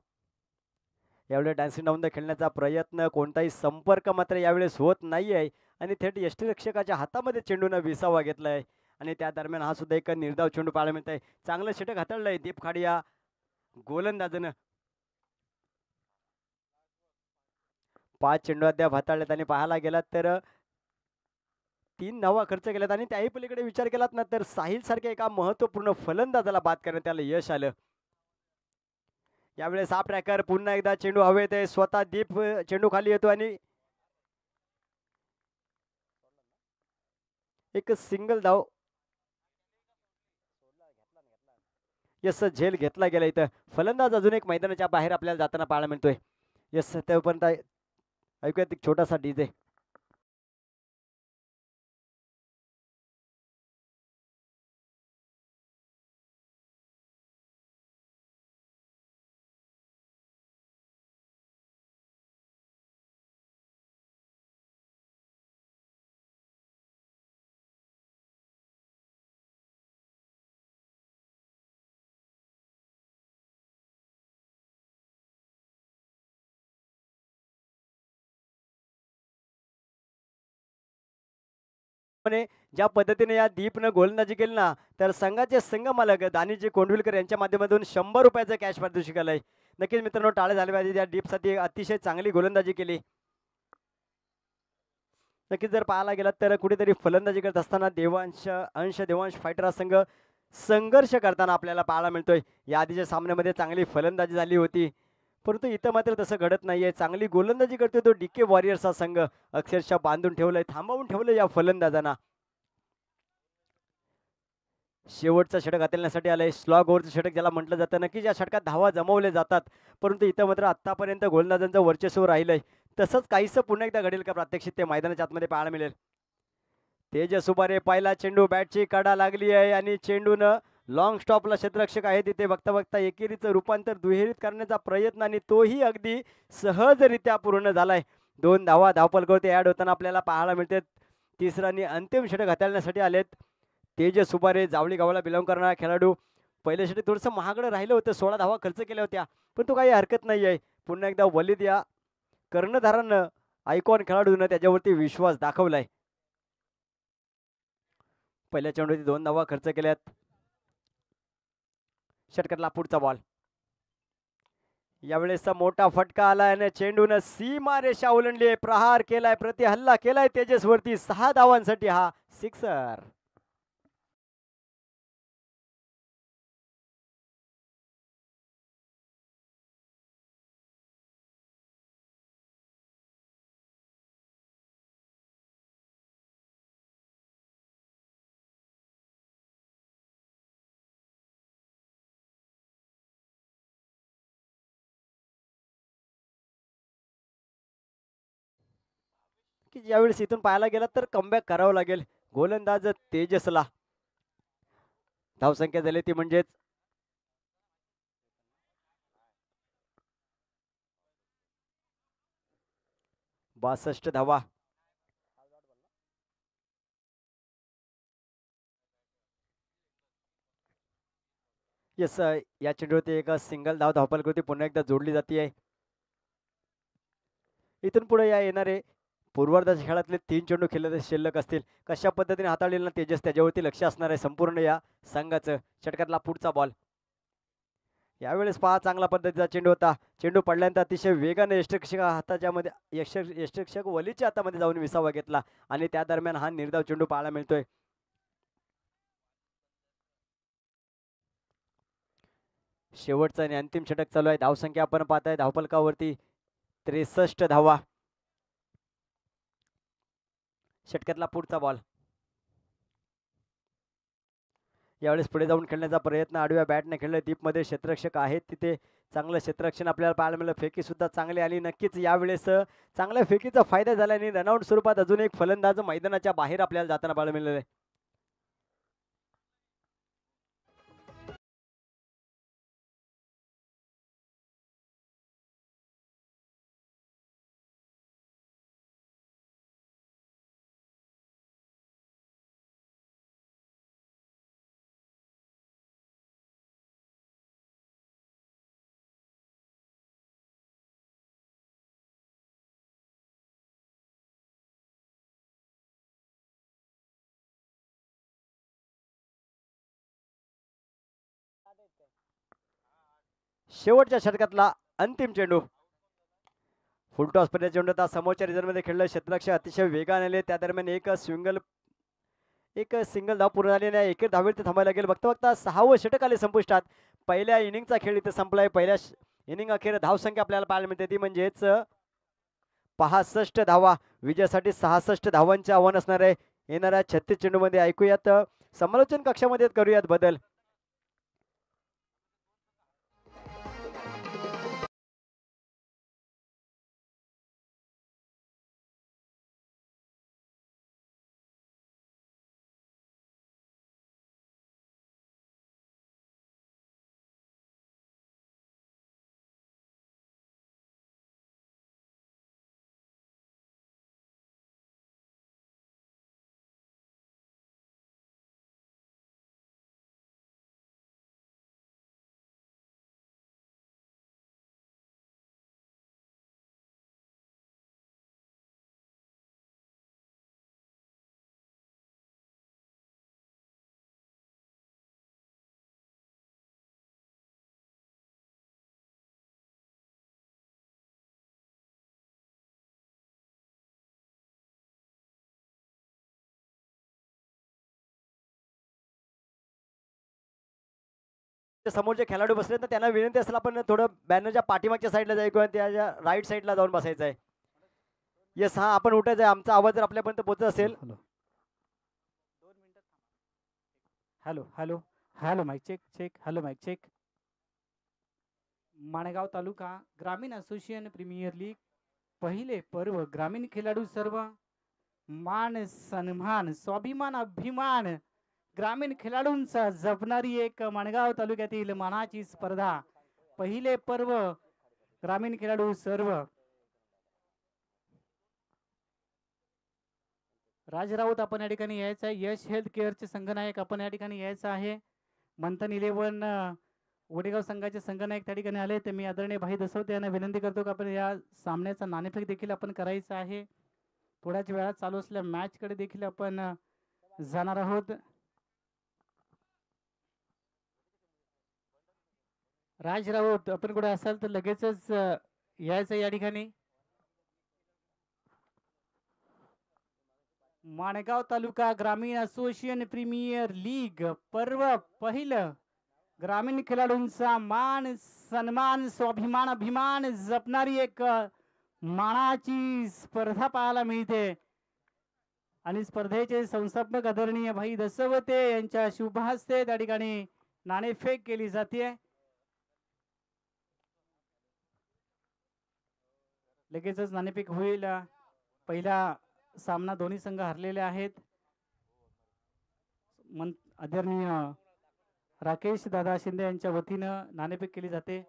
यावेळेस डान्सिंग डाऊन द खेळण्याचा प्रयत्न, कोणताही संपर्क मात्र यावेळेस होत नाही आहे आणि थेट यष्टिरक्षकाच्या हातामध्ये चेंडूनं विसावा घेतलाय आणि त्या दरम्यान हा सुद्धा एक निर्धाव चेंडू पाहायला मिळत आहे. चांगलं षटक हाताळलंय दीप खाडिया गोलंदाजानं. 5 चेंडू अद्याप हाताळलेत आणि पाहायला गेलात तर 3 धावा खर्च केल्यात आणि त्याही पलीकडे विचार केलात ना तर साहिल सारख्या एका महत्वपूर्ण फलंदाजाला बाद करण्यात त्याला यश आलं. यावेळेस हा ट्रॅकर पुन्हा एकदा चेंडू हवेत आहे. स्वतः दीप चेंडू खाली येतो आणि एक सिंगल धाव. यस, झेल घेतला गेला. इथं फलंदाज अजून एक मैदानाच्या बाहेर आपल्याला जाताना पाहायला मिळतोय. यस, तोपर्यंत ऐकूयात एक छोटासा डीजे. ज्या पद्धतीने या दीपनं गोलंदाजी केली ना तर संघाचे संघ मालक दानिजी कोंडविलकर यांच्या माध्यमातून 100 रुपयाचं कॅश पारितोषिक आलंय. नक्कीच मित्रांनो, टाळे झाले पाहिजे. त्या डीपसाठी अतिशय चांगली गोलंदाजी केली. नक्कीच जर पाहायला गेलात तर कुठेतरी फलंदाजी करत असताना देवांश फायटर हा संघ संघर्ष करताना आपल्याला पाहायला मिळतोय. या आधीच्या सामन्यामध्ये चांगली फलंदाजी झाली होती परंतु इथं मात्र तसं घडत नाहीये. चांगली गोलंदाजी करतोय तो डीके वॉरियर्स हा संघ. अक्षरशः बांधून ठेवलंय, थांबवून ठेवलंय या फलंदाजांना. शेवटचं षटक हाताळण्यासाठी आलंय. स्लॉग ओव्हरचं षटक ज्याला म्हटलं जातं. नक्कीच या षटकात धावा जमवले जातात परंतु इथं मात्र आतापर्यंत गोलंदाजांचं वर्चस्व राहिलंय. तसंच काहीसं पुन्हा एकदा घडेल का प्रात्यक्षिक ते मैदानाच्या आतमध्ये पाहायला मिळेल. तेजस उबारे पहिला चेंडू बॅटची कडा लागली आहे आणि चेंडूनं लॉंग स्टॉपला क्षेत्ररक्षक आहे तिथे बघता बघता एकेरीचं रूपांतर दुहेरीत करण्याचा प्रयत्न आणि तोही अगदी सहजरित्या पूर्ण झालाय. 2 धावा धावपलकावरती ऍड होताना आपल्याला पाहायला मिळते. तिसरा आणि अंतिम षटक हाताळण्यासाठी आलेत तेजस उबारे, जावळी गावाला बिलॉंग करणारा खेळाडू. पहिल्या षटक थोडंसं महागडं राहिलं होतं. 16 धावा खर्च केल्या होत्या पण तो काही हरकत नाही आहे. पुन्हा एकदा वलिद या कर्णधारानं आयकॉन खेळाडूनं त्याच्यावरती विश्वास दाखवलाय. पहिल्या चेंडूवरती 2 धावा खर्च केल्यात. षटकातला पुढचा बॉल. यावेळेस मोठा फटका आलाय आणि चेंडून सीमा रेषा ओलांडली आहे. प्रहार केलाय, प्रति हल्ला केलाय तेजसवरती. 6 धावांसाठी हा सिक्सर. की ज्यावेळेस इथून पाहायला गेला तर कमबॅक करावं लागेल गोलंदाज तेजसला. धावसंख्या झाली ती म्हणजेच 62 धावा. येस, या चेंडूवरती एक सिंगल धाव धावपलकावरती पुन्हा एकदा जोडली जाते. इथून पुढे या येणारे पूर्वार्धाच्या खेळातले 3 चेंडू खेळले शिल्लक असतील. कशा पद्धतीने हाताळलेला ना तेजस त्याच्यावरती लक्ष असणार आहे संपूर्ण या संघाचं. षटकातला पुढचा बॉल. यावेळेस पहा चांगला पद्धतीचा चेंडू होता. चेंडू पडल्यानंतर अतिशय वेगाने यष्टिरक्षक हाताच्या मध्ये यष्टिरक्षक वलीच्या हातामध्ये जाऊन विसावा घेतला आणि त्या दरम्यान हा निर्धाव चेंडू पाहायला मिळतोय. शेवटचा आणि अंतिम षटक चालू आहे. धावसंख्या आपण पाहताय धावफलकावरती 63 धावा. षटकातला पुढचा बॉल. यावेळेस पुढे जाऊन खेळण्याचा प्रयत्न आडव्या बॅटने खेळलं. दीपमध्ये क्षेत्ररक्षक आहेत तिथे चांगलं क्षेत्ररक्षण आपल्याला पाहायला मिळालं. फेकी सुद्धा चांगली आली. नक्कीच यावेळेस चांगल्या फेकीचा फायदा झाला आणि रनआउट स्वरूपात अजून एक फलंदाज मैदानाच्या बाहेर आपल्याला जाताना पाहायला मिळालं. शेवटच्या षटकातला अंतिम चेंडू. फुलटॉस पर्यंत चेंडू आता समोरच्या रिझनमध्ये खेळलं. क्षेत्ररक्षक अतिशय वेगाने आले. त्या दरम्यान एक सिंगल धाव पूर्ण झाली आणि एकेर धावेत थांबायला गेलं. बघता बघता 6वं षटक आले संपुष्टात. पहिल्या इनिंगचा खेळ इथे संपलाय. पहिल्या इनिंग अखेर धावसंख्या आपल्याला पाहायला मिळते ती म्हणजेच 65 धावा. विजयासाठी 66 धावांचे आव्हान असणार आहे. येणाऱ्या 36 चेंडूमध्ये ऐकूयात समालोचन कक्षामध्ये करूयात बदल. समोर जे खेळाडू बसले तर त्यांना विनंती असेल आपण थोडं बॅनरच्या पाठीमागच्या साईडला जाय किंवा त्याच्या राईट साईडला जाऊन बसायचं आहे. येस हा आपण उठायचं आहे. आमचा आवाज जर आपल्यापर्यंत पोहोचत असेल. Hello hello hello mic check check. Hello mic check. Mangaon taluka ग्रामीण असोसिएशन प्रीमियर लीग पहिले पर्व ग्रामीण खेळाडू सर्व मान सन्मान स्वाभिमान अभिमान ग्रामीण खेळाडूंचा जपणारी एक माणगाव तालुक्यातील मानाची स्पर्धा. पहिले पर्व ग्रामीण खेळाडू सर्व. राज राऊत आपण या ठिकाणी यायचं आहे. यश हेल्थ केअरचे संघनायक आपण या ठिकाणी यायचं आहे. मंथन 11 वडेगाव संघाचे संघनायक त्या ठिकाणी आले. ते मी आदरणीय भाई दसवते यांना विनंती करतो की आपण या सामन्याचा नाणेफेक देखील आपण करायचं आहे. थोड्याच वेळात चालू असलेल्या मॅच कडे देखील आपण जाणार आहोत. राज राऊत आपण कुठे असाल तर लगेचच यायचं या ठिकाणी. माणगाव तालुका ग्रामीण असोसिएशन प्रीमियर लीग पर्व पहिलं ग्रामीण खेळाडूंचा मान सन्मान स्वाभिमान अभिमान जपणारी एक मानाची स्पर्धा पाहायला मिळते आणि स्पर्धेचे संस्थापक आदरणीय भाई दसवते यांच्या शुभ हस्ते त्या ठिकाणी नाणेफेक केली जाते. लगेचच नाणेफेक होईल. पहिला सामना दोन्ही संघ हरलेले आहेत. आदरणीय राकेश दादा शिंदे यांच्या वतीनं नाणेफेक केली जाते.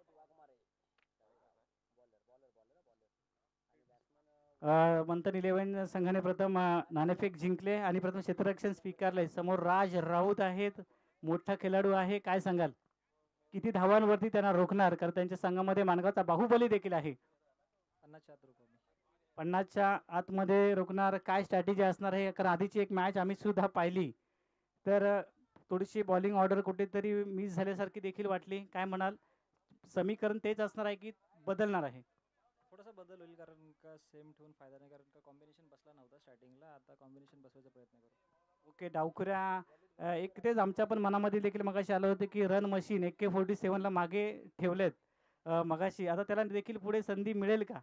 मंथन 11 संघाने प्रथम नाणेफेक जिंकले आणि प्रथम क्षेत्ररक्षण स्वीकारले. समोर राज राऊत आहेत. मोठा खेळाडू आहे. काय सांगाल किती धावांवरती त्यांना रोखणार? कारण त्यांच्या संघामध्ये माणगावचा बाहुबली देखील आहे. 50च्या आतमध्ये रोखणार. काय स्ट्रॅटेजी असणार आहे? कारण आधीची एक मॅच आम्ही सुद्धा पाहिली तर थोडीशी बॉलिंग ऑर्डर कुठेतरी मिस झाल्यासारखी देखील वाटली. काय म्हणाल? समीकरण तेच असणार आहे की बदलणार आहे? थोडासा बदल होईल कारण का सेम ठेवून फायदा नाही कारण का कॉम्बिनेशन बसला नव्हता स्टार्टिंगला. आता कॉम्बिनेशन बसवायचा प्रयत्न करू. ओके. डावखुऱ्या एक तेच आमच्या पण मनामध्ये देखील मगाशी आलं होतं की रन मशीन AK-47ला मागे ठेवलेत मगाशी. आता त्याला देखील पुढे संधी मिळेल का?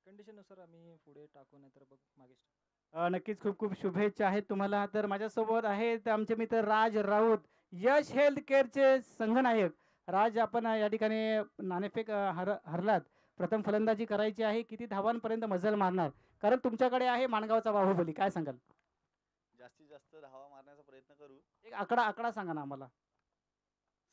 कंडिशननुसार आम्ही पुढे टाकू नाही तर बघ मागेच टाकू. नक्कीच खूप खूप शुभेच्छा आहेत तुम्हाला. तर माझ्यासोबत आहेत आमचे मित्र राज राऊत, यश हेल्थ केअरचे संघनायक. राज, आपण या ठिकाणी नाणेफेक हरलात. प्रथम फलंदाजी करायची आहे. किती धावांपर्यंत मजल मारणार? कारण तुमच्याकडे आहे माणगावचा बाहुबली. काय सांगाल? जास्तीत जास्त धावा मारण्याचा प्रयत्न करू. एक आकडा आकडा सांगा ना आम्हाला.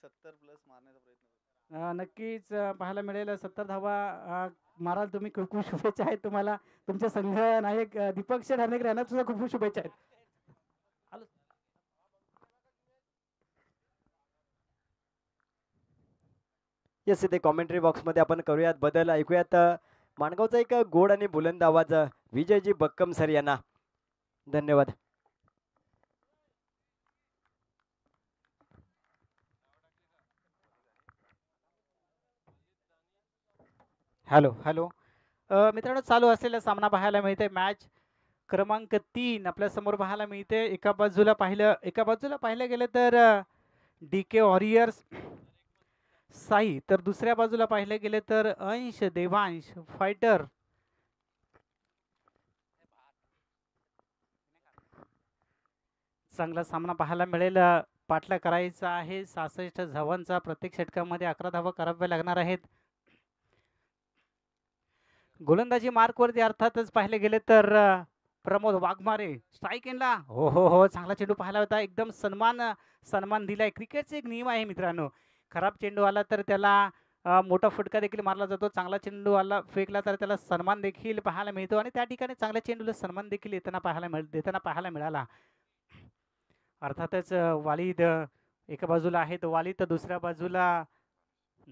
70 प्लस मारण्याचा प्रयत्न करू. नक्कीच पाहायला मिळेल 70 धावा माराल तुम्ही. खूप खूप शुभेच्छा आहेत तुम्हाला. तुमचे संघ नायक दीपक शेठ अनेक यांना सुद्धा खूप खूप शुभेच्छा आहेत. येस, इथे कॉमेंट्री बॉक्समध्ये आपण करूयात बदल. ऐकूयात माणगावचा एक गोड आणि बुलंद आवाज विजयजी बक्कम सर यांना. धन्यवाद. हॅलो हॅलो मित्रांनो, चालू असलेला सामना पाहायला मिळते. मॅच क्रमांक 3 आपल्या समोर पाहायला मिळते. एका बाजूला पाहिलं गेलं तर DK वॉरियर्स साई, तर दुसऱ्या बाजूला पाहिलं गेले तर अंश देवांश फायटर. चांगला सामना पाहायला मिळेल. पाठला करायचा आहे 66 धावांचा. प्रत्येक षटकामध्ये 11 धावा कराव्या लागणार आहेत. गोलंदाजी मार्कवरती अर्थातच पाहिले गेले तर प्रमोद वाघमारे स्ट्राईक एंडला. हो हो हो, चांगला चेंडू पाहायला होता. एकदम सन्मान दिलाय. क्रिकेटचे एक नियम आहे मित्रांनो, खराब चेंडू आला तर त्याला मोठा फटका देखील मारला जातो. चांगला चेंडू आला फेकला तर त्याला सन्मान देखील पाहायला मिळतो. आणि त्या ठिकाणी चांगल्या चेंडूला सन्मान देखील देताना पाहायला मिळाला. अर्थातच वालिद एका बाजूला आहे तो वालिद, तर दुसऱ्या बाजूला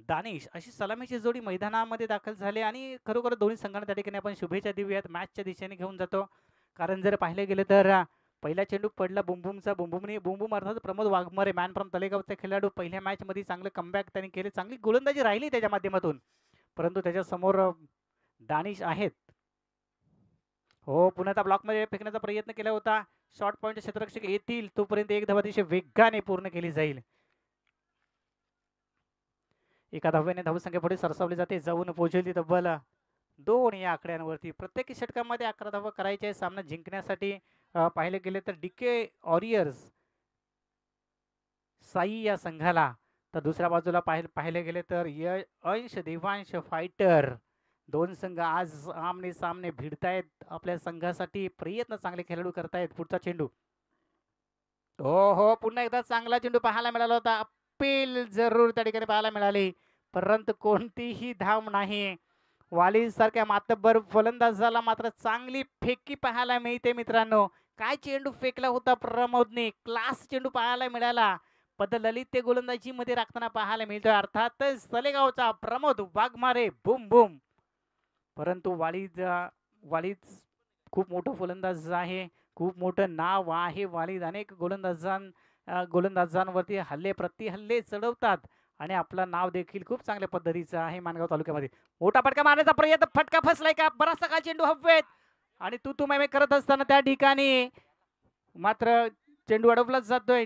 दानिश, अशी सलामीची जोडी मैदानामध्ये दाखल झाली. आणि खरोखर दोन्ही संघांना त्या ठिकाणी आपण शुभेच्छा देऊयात. मॅचच्या दिशेने घेऊन जातो. कारण जर पाहिले गेले तर पहिला चेंडू पडला बुमबुम अर्थात प्रमोद वाघमारे, मॅन फ्रॉम तलेगावचा खेळाडू. पहिल्या मॅचमध्ये चांगलं कमबॅक त्यांनी केले. चांगली गोलंदाजी राहिली त्याच्या माध्यमातून, परंतु त्याच्यासमोर दानिश आहेत. हो, पुन्हा ब्लॉकमध्ये फेकण्याचा प्रयत्न केला होता. शॉर्ट पॉईंट क्षेत्ररक्षक येतील तोपर्यंत एक धावा अतिशय वेगाने पूर्ण केली जाईल. एका धाव्याने धावसंख्या पुढे सरसावली जाते. जाऊन पोहोचली तब्बल 2 या आकड्यांवरती. प्रत्येक षटकामध्ये 11 धावा करायचे सामना जिंकण्यासाठी. पाहिले गेले तर DK वॉरियर्स साई या संघाला, तर दुसऱ्या बाजूला पाहिले गेले तर अंश देवांश फायटर. दोन संघ आज आमने सामने भिडतायत. आपल्या संघासाठी प्रयत्न चांगले खेळाडू करतायत. पुढचा चेंडू, हो हो, पुन्हा एकदा चांगला चेंडू पाहायला मिळाला होता. अपील जरूर त्या ठिकाणी पाहायला मिळाली, परंतु कोणतीही धाव नाही. वाली सारख्या मातब्बर फलंदाजाला मात्र चांगली फेकी पाहायला मिळते मित्रांनो. काय चेंडू फेकला होता प्रमोदने, क्लास चेंडू पाहायला मिळाला. पद ललित ते गोलंदाजी मध्ये राखताना पाहायला मिळतोय. अर्थातच तलेगावचा प्रमोद वाघमारे बूम बूम. परंतु वालीद खूप मोठं फलंदाज आहे, खूप मोठं नाव आहे वालीद. अनेक गोलंदाजांवरती हल्ले चढवतात आणि आपलं नाव देखील खूप चांगल्या पद्धतीचं आहे माणगाव तालुक्यामध्ये. मोठा फटका मारण्याचा प्रयत्न, फटका फसलाय का? बराचसा काळ चेंडू हवेत आणि तू मैमे करत असताना त्या ठिकाणी मात्र चेंडू अडवलाच जातोय.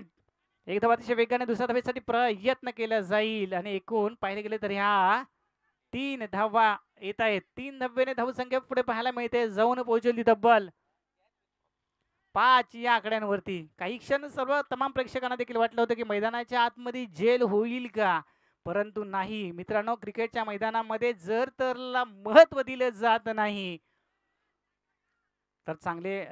एक धावा अतिशय वेगाने दुसऱ्या धावेसाठी प्रयत्न केला जाईल. आणि एकूण पाहिले गेले तर ह्या 3 धावा येत आहेत. 3 धावेने धावसंख्या पुढे पाहायला मिळते. जाऊन पोहोचली तब्बल 5 या आकड्यांवरती. काही क्षण तमाम प्रेक्षकांना देखील वाटलं होतं की मैदानाच्या आतमध्ये जेल होईल का, परंतु नाही मित्रांनो. क्रिकेटच्या मैदानामध्ये जर तरला महत्व दिलं जात नाही तर चांगले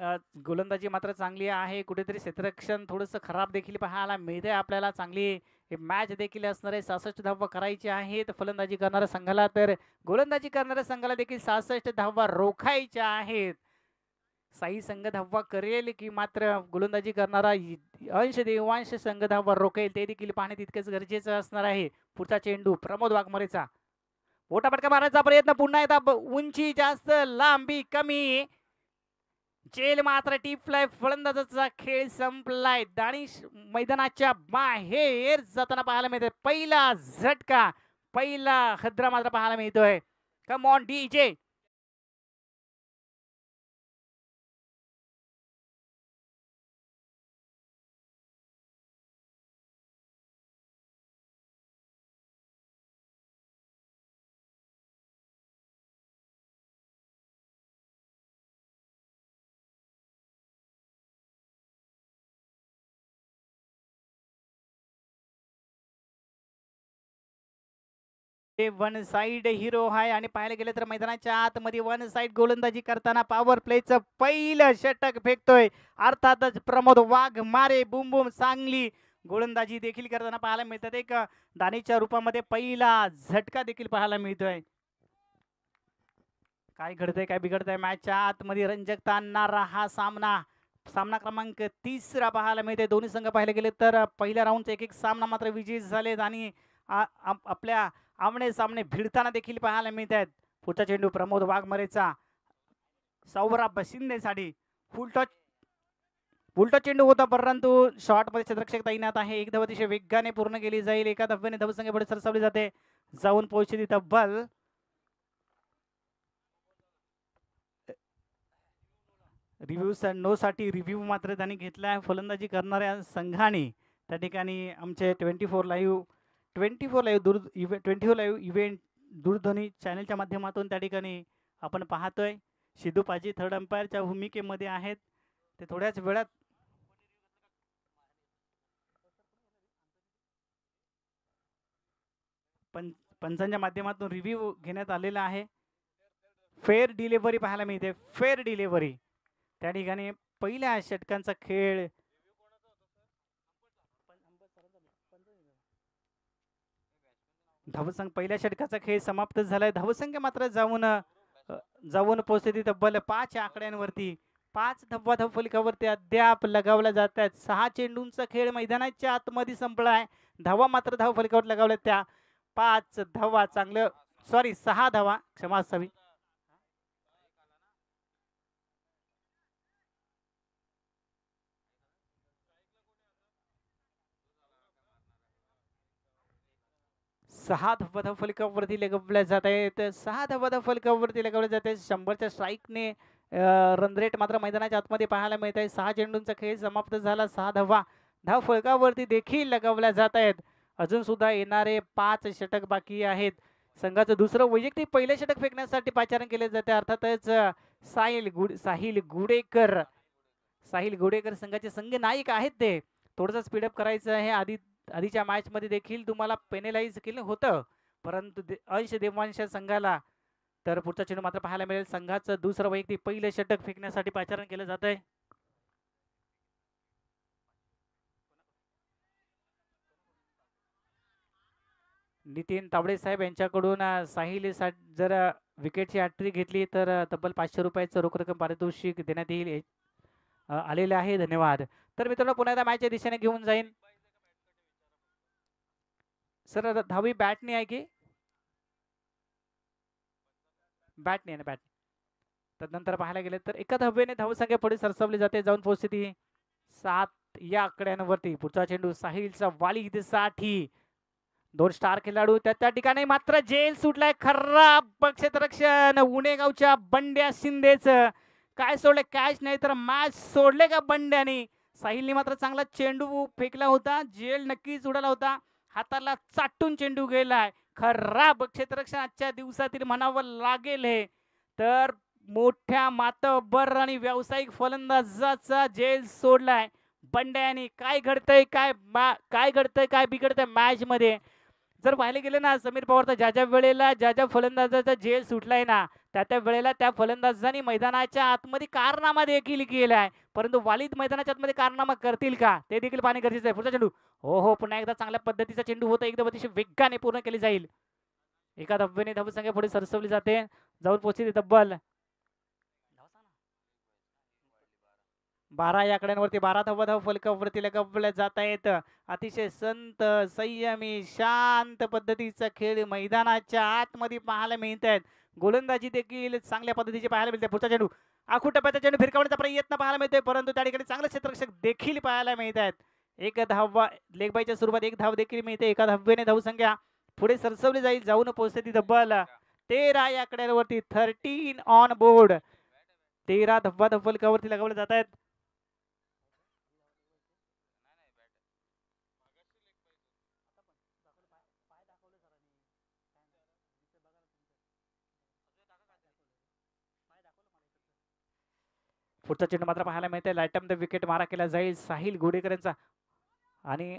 गोलंदाजी मात्र चांगली आहे. कुठेतरी क्षेत्ररक्षण थोडंसं खराब देखील पाहायला मिळते आपल्याला. चांगली मॅच देखील असणार आहे. 66 धावा करायची आहेत फलंदाजी करणाऱ्या संघाला, तर गोलंदाजी करणाऱ्या संघाला देखील 66 धावा रोखायच्या आहेत. साई संघ धावा करेल की मात्र गोलंदाजी करणारा अंश देवांश संघ धावा रोखेल, ते देखील पाहणे तितकेच गरजेचं असणार आहे. पुढचा चेंडू प्रमोद वाघमारेचा, मोठा फटका मारायचा प्रयत्न. पुन्हा एकदा उंची जास्त, लांबी कमी. जेल मात्र टीप फ्लाय. फलंदाजाचा खेळ संपलाय. दानिश मैदानाच्या बाहेर जाताना पाहायला मिळतोय. पहिला झटका, पहिला खतरा मात्र पाहायला मिळतोय. Come on DJ. ते वन साइड हिरो आहे आणि पाहायला गेलं तर मैदानाच्या आतमध्ये वन साइड गोलंदाजी करताना पॉवर प्लेचं पहिलं षटक फेकतोय. अर्थातच प्रमोद वाघमारे बुम बुम सांगली गोलंदाजी देखील करताना पाहायला मिळतात. एक दानीच्या रूपामध्ये पहिला झटका देखील पाहायला मिळतोय. काय घडतंय काय बिघडतंय मॅचच्या आतमध्ये रंजकता आणणारा हा सामना क्रमांक 3 पाहायला मिळते. दोन्ही संघ पाहायला गेले तर पहिल्या राऊंडचा एक सामना मात्र विजयी झालेत आणि आपल्या आमने सामने भिडताना देखील पाहायला मिळत आहेत. पुढचा चेंडू प्रमोद वाघमरेचा सौरभ शिंदेसाठी फुल टच चेंडू होता परंतु शॉर्ट मध्ये क्षेत्ररक्षक तैनात आहे. एक धाव अतिशय वेगाने पूर्ण केली जाईल. एका धावेने धावसंख्या पुढे सरसावली जाते. जाऊन पोहोचली तब्बल रिव्ह्यू नो साठी रिव्ह्यू मात्र त्यांनी घेतला फलंदाजी करणाऱ्या संघाने. त्या ठिकाणी आमचे 24 लाईव्ह इव्हेंट दूरध्वनी चॅनलच्या माध्यमातून त्या ठिकाणी आपण पाहतोय. सिद्धू पाजी थर्ड अंपायरच्या भूमिकेमध्ये आहेत. ते थोड्याच वेळात पंचांच्या माध्यमातून रिव्ह्यू घेण्यात आलेला आहे. फेअर डिलिव्हरी पाहायला मिळते. फेअर डिलिव्हरी त्या ठिकाणी पहिल्या षटकांचा खेळ धावसंख्या पहिल्या षटकाचा खेळ समाप्त झालाय. धावसंख्या मात्र जाऊन पोहोचते तब्बल 5 आकड्यांवरती. 5 धावा धावफलकावरती अद्याप लगावल्या जात आहेत. 6 चेंडूंचा खेळ मैदानाच्या आतमध्ये संपलाय. धावा मात्र धावफलकावर लगावल्या त्या 5 धावा 6 धावा क्षमा असावी. सहा धावा फलकावरती लगवल्या जात आहेत. 6 धावा फलकावरती लगवल्या जात आहेत. 100च्या स्ट्राईकने रन रेट मात्र मैदानाच्या आतमध्ये पाहायला मिळत आहे. 6 चेंडूंचा खेळ समाप्त झाला. 6 धाव फलकावरती देखील लगवल्या जात आहेत. अजून सुद्धा येणारे 5 षटक बाकी आहेत. संघाचं दुसरं वैयक्तिक पहिले षटक फेकण्यासाठी पाचारण केले जाते. अर्थातच साहिल गुडेकर संघाचे संघ नायक आहेत. ते थोडंसं स्पीडअप करायचं आहे. आधीच्या मॅच मध्ये देखील तुम्हाला पेनलाइज केलं होतं परंतु अंश देवांश संघाला तर पुढचा चेंडू मात्र पाहायला मिळेल. संघाचं दुसरं वैयक्तिक पहिलं षटक फेकण्यासाठी पाचारण केलं जात आहे. नितीन तावडे साहेब यांच्याकडून साहिल जर विकेटची हॅट्रिक घेतली तर तब्बल 500 रुपयाचं रोख रक्कम पारितोषिक देण्यात येईल आलेले आहे. धन्यवाद. तर मित्रांनो पुन्हा एकदा मॅचच्या दिशेने घेऊन जाईन. सर धावी बॅटने आहे की बॅटने ना बॅट. तदनंतर पाहायला गेले तर एका धावेने धावसंख्या पुढे सरसावली जाते. जाऊन पोहोचते 7 या आकड्यांवरती. पुढचा चेंडू साहिलचा वालीदसाठी 2 स्टार खेळाडू त्या ठिकाणी मात्र जेल सुटलाय. खराब क्षेत्ररक्षण उणेगावच्या बंड्या शिंदेच. काय सोडले कॅच नाही तर मॅच सोडले का बंड्याने. साहिलने मात्र चांगला चेंडू फेकला होता. जेल नक्कीच उडाला होता. हाताला चाटून चेंडू गेलाय. खराब क्षेत्ररक्षण आजच्या दिवसातील म्हणावं लागेल हे. तर मोठ्या मातबर आणि व्यावसायिक फलंदाजाचा जेल सोडलाय बंड्याने. काय घडतंय काय बिघडतंय मॅच मध्ये जर पाहिले गेले ना समीर पवारचा ज्या वेळेला फलंदाजाचा जेल सुटलाय ना त्या वेळेला त्या फलंदाजांनी मैदानाच्या आतमध्ये कारनामा देखील केलाय. परंतु वालीद मैदानाच्या आतमध्ये कारनामा करतील का ते देखील पाहणे गरजेचं आहे. पुढचा चेंडू हो पुन्हा एकदा चांगल्या पद्धतीचा चेंडू होता. एकदम अतिशय वेगाने पूर्ण केली जाईल. एका धावेने धावसंख्या पुढे सरसवली जाते. जाऊन पोहोचली तब्बल 12 या आकड्यांवरती. 12 धाव फलकावरती लगवल्या जात आहेत. अतिशय संत संयमी शांत पद्धतीचा खेळ मैदानाच्या आतमध्ये पाहायला मिळत आहेत. गोलंदाजी देखील चांगल्या पद्धतीची पाहायला मिळते. पुढचा चेंडू आखू टप्प्याचा चेंडू फिरकावण्याचा प्रयत्न पाहायला मिळतोय परंतु त्या ठिकाणी चांगले क्षेत्ररक्षक देखील पाहायला मिळत आहेत. एक धाव लेगबाईच्या स्वरूपात एक धाव देखील मिळते. एका धावेने धावसंख्या पुढे सरसवली जाईल. जाऊन पोहोचते ती तब्बल 13 या आकड्यांवरती. 13 ऑन बोर्ड. 13 धावा फलकावरती लगावले जात आहेत. पुढचा चेंडू मात्र पाहायला मिळते. लाईटम द विकेट मारा केला जाईल साहिल गुडेकर यांचा आणि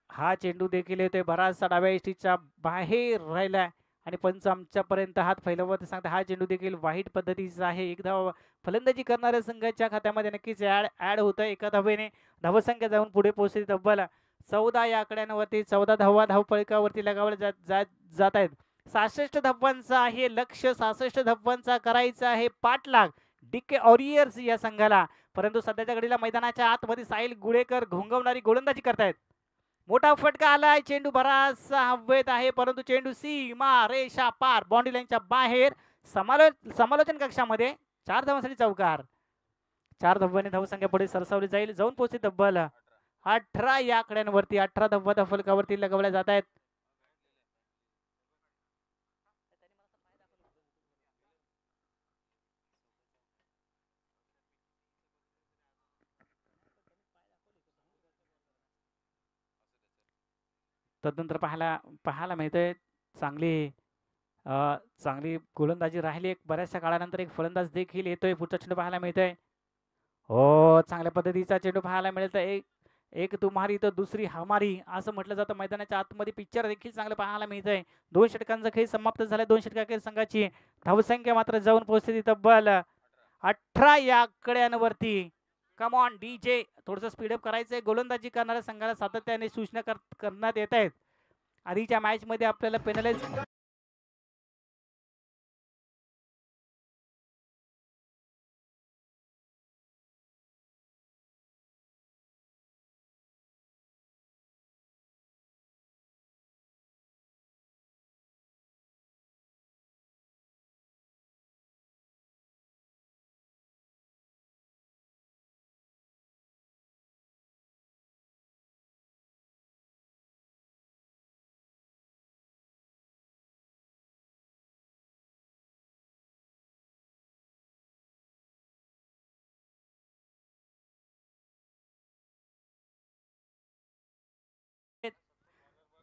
हा चेंडू देखील येतोय बराचसा डाव्या इष्टीच्या बाहेर राहिलाय आणि पंच आमच्यापर्यंत हात फैलावत सांगता हा चेंडू देखील वाईट पद्धतीचा आहे. एक धाव फलंदाजी करणाऱ्या संघाच्या खात्यामध्ये नक्कीच ऍड होतं. एका धावेने धावसंख्या जाऊन पुढे पोहोचली तब्बल 14 या आकड्यांवरती. 14 धावा धावफलकावरती लगावल्या जात आहेत. 66 धावांचा आहे लक्ष. 66 धावांचा करायचा आहे पाठलाग डीके वॉरियर्स या संघाला. परंतु सध्याच्या घडीला मैदानाच्या आतमध्ये साहिल गुळेकर घोंगवणारी गोलंदाजी करतायत. मोठा फटका आलाय. चेंडू बराचसा हवेत आहे परंतु चेंडू सीमा रेषा पार बाउंड्री लाईनच्या बाहेर. समालोचन कक्षामध्ये 4 धावांसाठी चौकार. 4 धावांनी धावसंख्या पुढे सरसावली जाईल. जाऊन पोहोचते तब्बल 18 या आकड्यांवरती. 18 धावा धावफलकावरती लगावल्या जात आहेत. तदनंतर पाहायला मिळतंय चांगली गोलंदाजी राहिली. एक बऱ्याचशा काळानंतर एक फलंदाज देखील येतोय. पुढचा चेंडू पाहायला मिळतोय. हो चांगल्या पद्धतीचा चेंडू पाहायला मिळतोय. एक तुम्हारी तर दुसरी हमारी असं म्हटलं जातं. मैदानाच्या आतमध्ये पिक्चर देखील चांगलं पाहायला मिळतंय. 2 षटकांचा खेळ समाप्त झाला. 2 षटकाखेर संघाची धावसंख्या मात्र जाऊन पोहोचली तब्बल 18 या आकड्यांवरती. कम ऑन डीजे थोडंसं स्पीडअप करायचंय. गोलंदाजी करणाऱ्या संघाला सातत्याने सूचना करण्यात येत आहेत. आधीच्या मॅच मध्ये आपल्याला पेनलाइज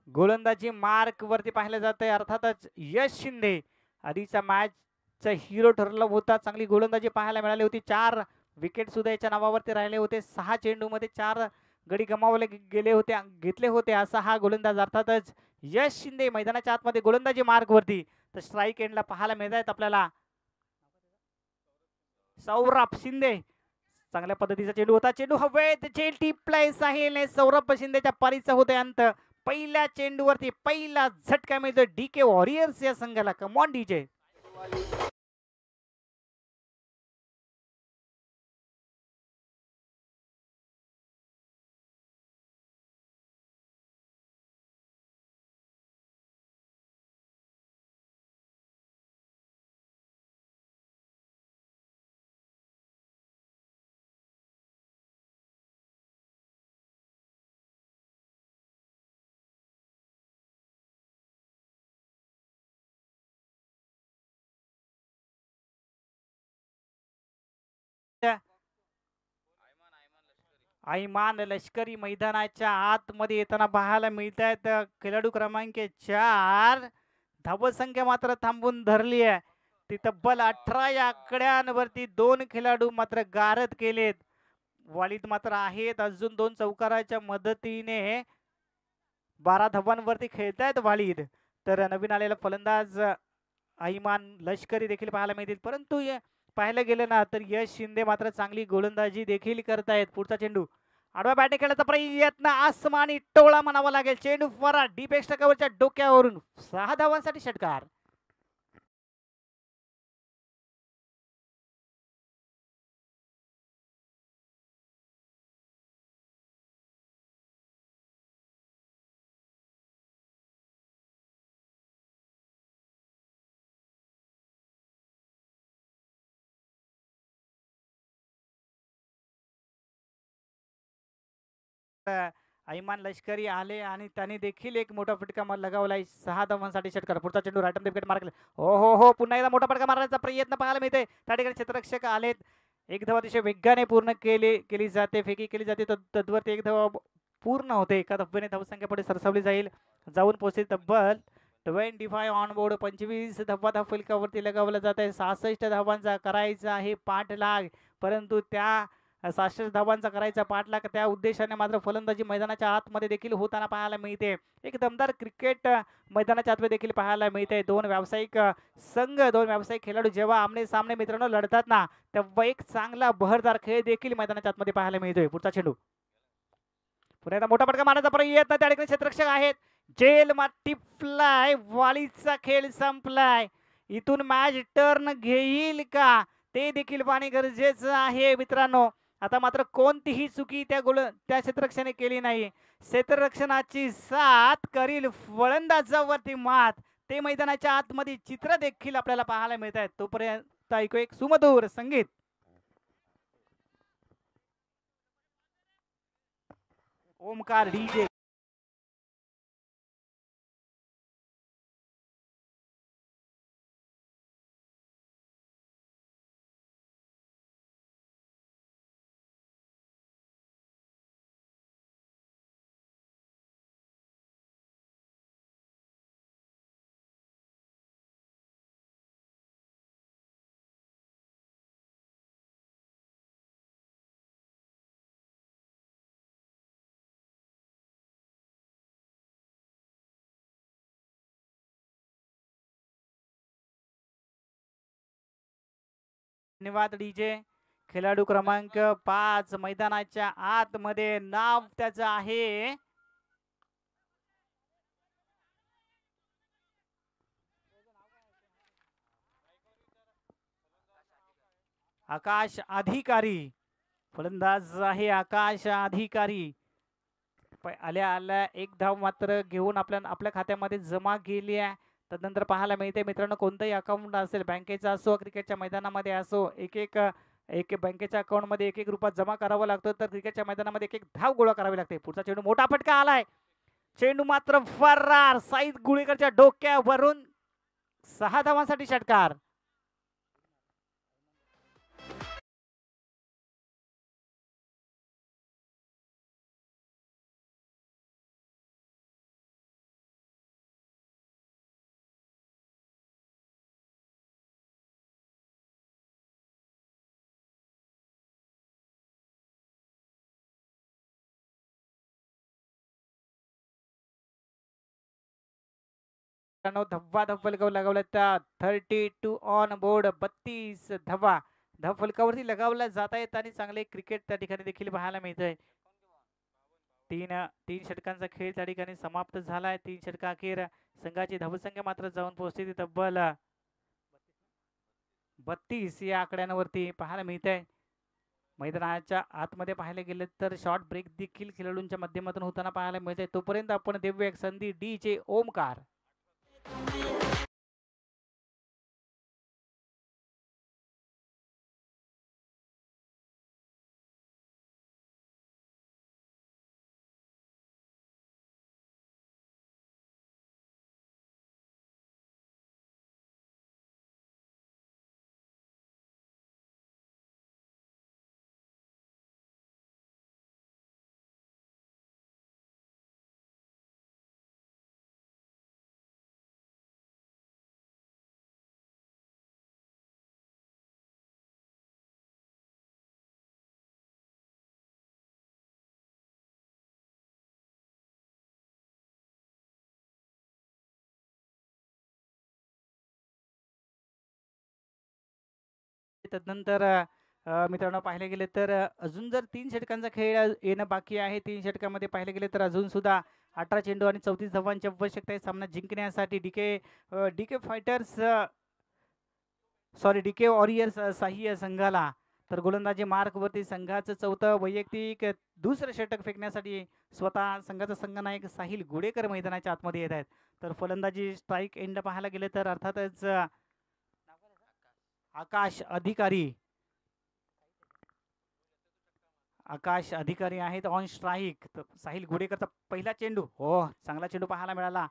गोलंदाजी मार्क वरती पाहिलं जात आहे. अर्थातच यश शिंदे आधीच्या मॅचचा हिरो ठरला होता. चांगली गोलंदाजी पाहायला मिळाली होती. 4 विकेट सुद्धा याच्या नावावरती राहिले होते. 6 चेंडूमध्ये 4 गडी गमावले घेतले होते असा हा गोलंदाज. अर्थातच यश शिंदे मैदानाच्या आतमध्ये गोलंदाजी मार्क वरती. तर स्ट्राईक एंडला पाहायला मिळत आहेत आपल्याला सौरभ शिंदे. चांगल्या पद्धतीचा चेंडू होता. चेंडू हवेत. चेंडी प्लेस आहे. सौरभ शिंदेच्या पारीचा होते अंत. पहिल्या चेंडूवरती पहिला झटका मिळतो डीके वॉरियर्स या संघाला. Come on DJ. ऐमान लष्करी मैदानाच्या आतमध्ये येताना पाहायला मिळत आहेत. खेळाडू क्रमांक 4 धावसंख्या मात्र थांबून धरली आहे. ती तब्बल 18 या आकड्यांवरती. 2 खेळाडू मात्र गारद केलेत. वालीद मात्र आहेत अजून 2 चौकाराच्या मदतीने 12 धावांवरती खेळतायत वालीद. तर नवीन आलेला फलंदाज ऐमान लष्करी देखील पाहायला मिळतील. परंतु पाहायला गेलं ना तर यश शिंदे मात्र चांगली गोलंदाजी देखील करतायत. पुढचा चेंडू आडवा बॅटिंग खेळण्याचा प्रयत्न. आसमानी टोळा म्हणावा लागेल. चेंडू फरा डीप एक्स्ट्रा कव्हरच्या डोक्यावरून. 6 धावांसाठी षटकार. ऐमान लष्करी आले आणि त्याने देखील एक मोठा फटका लगावलाय. 6 धावांसाठी षटकार. पुढचा चेंडू राईट विकेट मार्कला. हो पुन्हा एकदा मोठा फटका मारण्याचा प्रयत्न पाहायला मिळते. त्या ठिकाणी क्षेत्ररक्षक आलेत. एक धाव अतिशय वेगाने पूर्ण केली जाते. फेकी केली जाते. तद्वरती एक धाव पूर्ण होते. एका धावेने धावसंख्या पुढे सरसावली जाईल. जाऊन पोहोचते तब्बल 25 ऑन बोर्ड. 25 धावा धावफलकावरती लगावला जात आहे. 66 धावांचा करायचा आहे पाठलाग. परंतु त्या 700 धावांचा करायचा पाठलाग, त्या उद्देशाने मात्र फलंदाजी मैदानाच्या आतमध्ये देखील होताना पाहायला मिळते. एक दमदार क्रिकेट मैदानाच्या आतमध्ये देखील पाहायला मिळते. दोन व्यावसायिक संघ, दोन व्यावसायिक खेळाडू जेव्हा आमने सामने मित्रांनो लढतात ना, तेव्हा एक चांगला बहरदार खेळ देखील मैदानाच्या आतमध्ये पाहायला मिळतोय. पुढचा चेंडू पुन्हा एकदा मोठा फटका मारण्याचा प्रयत्न, त्या ठिकाणी क्षेत्ररक्षक आहेत. जेल माती फ्लाय, वालीचा खेळ संपलाय. इथून मॅच टर्न घेईल का ते देखील पाहणे गरजेचं आहे मित्रांनो. आता मात्र कोणतीही चुकी त्या क्षेत्ररक्षणाने केली नाही. क्षेत्ररक्षणाची साथ करील फलंदाजावरती मात, ते मैदानाच्या आतमध्ये चित्र देखील आपल्याला पाहायला मिळत आहेत. तोपर्यंत ऐकू एक सुमधुर संगीत. ओमकार डीजे धन्यवाद डीजे. खेळाडू क्रमांक 5 मैदानाच्या आतमध्ये, नाव त्याचं आहे आकाश अधिकारी. फलंदाज आहे आकाश अधिकारी. आल्या आल्या एक धाव मात्र घेऊन आपल्या खात्यामध्ये जमा केली आहे. तदनंतर पाहायला मिळते मित्रांनो, कोणतंही अकाउंट असेल, बँकेचा असो, क्रिकेटच्या मैदानामध्ये असो, एक बँकेच्या अकाउंट मध्ये एक रुपया जमा करावा लागतो, तर क्रिकेटच्या मैदानामध्ये एक धाव गोळा करावी लागते. पुढचा चेंडू, मोठा फटका आलाय. चेंडू मात्र फरार. साईद गुळेकरच्या डोक्यावरून 6 धावांसाठी षटकार. धब्बा फलकावर लगावला, त्या 32 ऑन बोर्ड, 32 धब्बा फलकावरती लगावला जात आहेत आणि चांगले क्रिकेट त्या ठिकाणी देखील पाहायला मिळतंय. तीन षटकांचा खेळ त्या ठिकाणी समाप्त झालाय. 3 षटका अखेर संघाची धावसंख्या मात्र जाऊन पोहोचते तब्बल 32 या आकड्यांवरती पाहायला मिळतंय. मैदानाच्या आतमध्ये पाहायला गेले तर शॉर्ट ब्रेक देखील खेळाडूंच्या माध्यमातून होताना पाहायला मिळतंय. तोपर्यंत आपण देऊया एक संधी डीजे ओमकार. तदनंतर मित्रांनो पाहिले गेले तर अजून जर 3 षटकांचा खेळ येणं बाकी आहे. 3 षटकामध्ये पाहिले गेले तर अजून सुद्धा 18 चेंडू आणि 34 धावांची आवश्यकता आहे सामना जिंकण्यासाठी. डीके वॉरियर्स सहाय्य संघाला. तर गोलंदाजी मार्क वरती संघाचं 4थं वैयक्तिक दुसरं षटक फेकण्यासाठी स्वतः संघाचा संघनायक साहिल गुडेकर मैदानाच्या आतमध्ये येत आहेत. तर फलंदाजी स्ट्राईक एंड पाहायला गेले तर अर्थातच आकाश अधिकारी आहेत ऑन स्ट्राईक. साहिल गुडेकरचा पहिला चेंडू, हो चांगला चेंडू पाहायला मिळाला.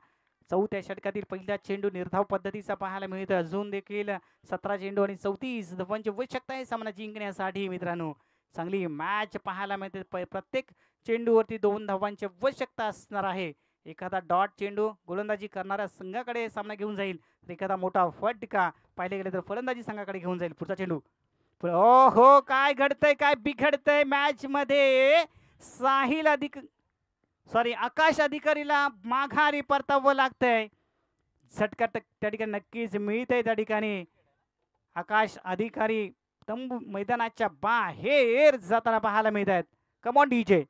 4थ्या षटकातील पहिला चेंडू निर्धाव पद्धतीचा पाहायला मिळतो. अजून देखील 17 चेंडू आणि 34 धावांची आवश्यकता आहे सामना जिंकण्यासाठी. मित्रांनो चांगली मॅच पाहायला मिळते. प्रत्येक चेंडूवरती 2 धावांची आवश्यकता असणार आहे. एखादा डॉट चेंडू गोलंदाजी करणाऱ्या संघाकडे सामना घेऊन जाईल, तर एखादा मोठा फटका पाहिले गेले तर फलंदाजी संघाकडे घेऊन जाईल. पुढचा चेंडू ओ हो, काय घडतंय, काय बिघडतंय मॅच मध्ये. साहिल आकाश अधिकारीला माघारी परतावं लागतंय. झटका त्या ठिकाणी नक्कीच मिळतंय. त्या ठिकाणी आकाश अधिकारी तंबू मैदानाच्या बाहेर जाताना पाहायला मिळत आहेत. Come on DJ.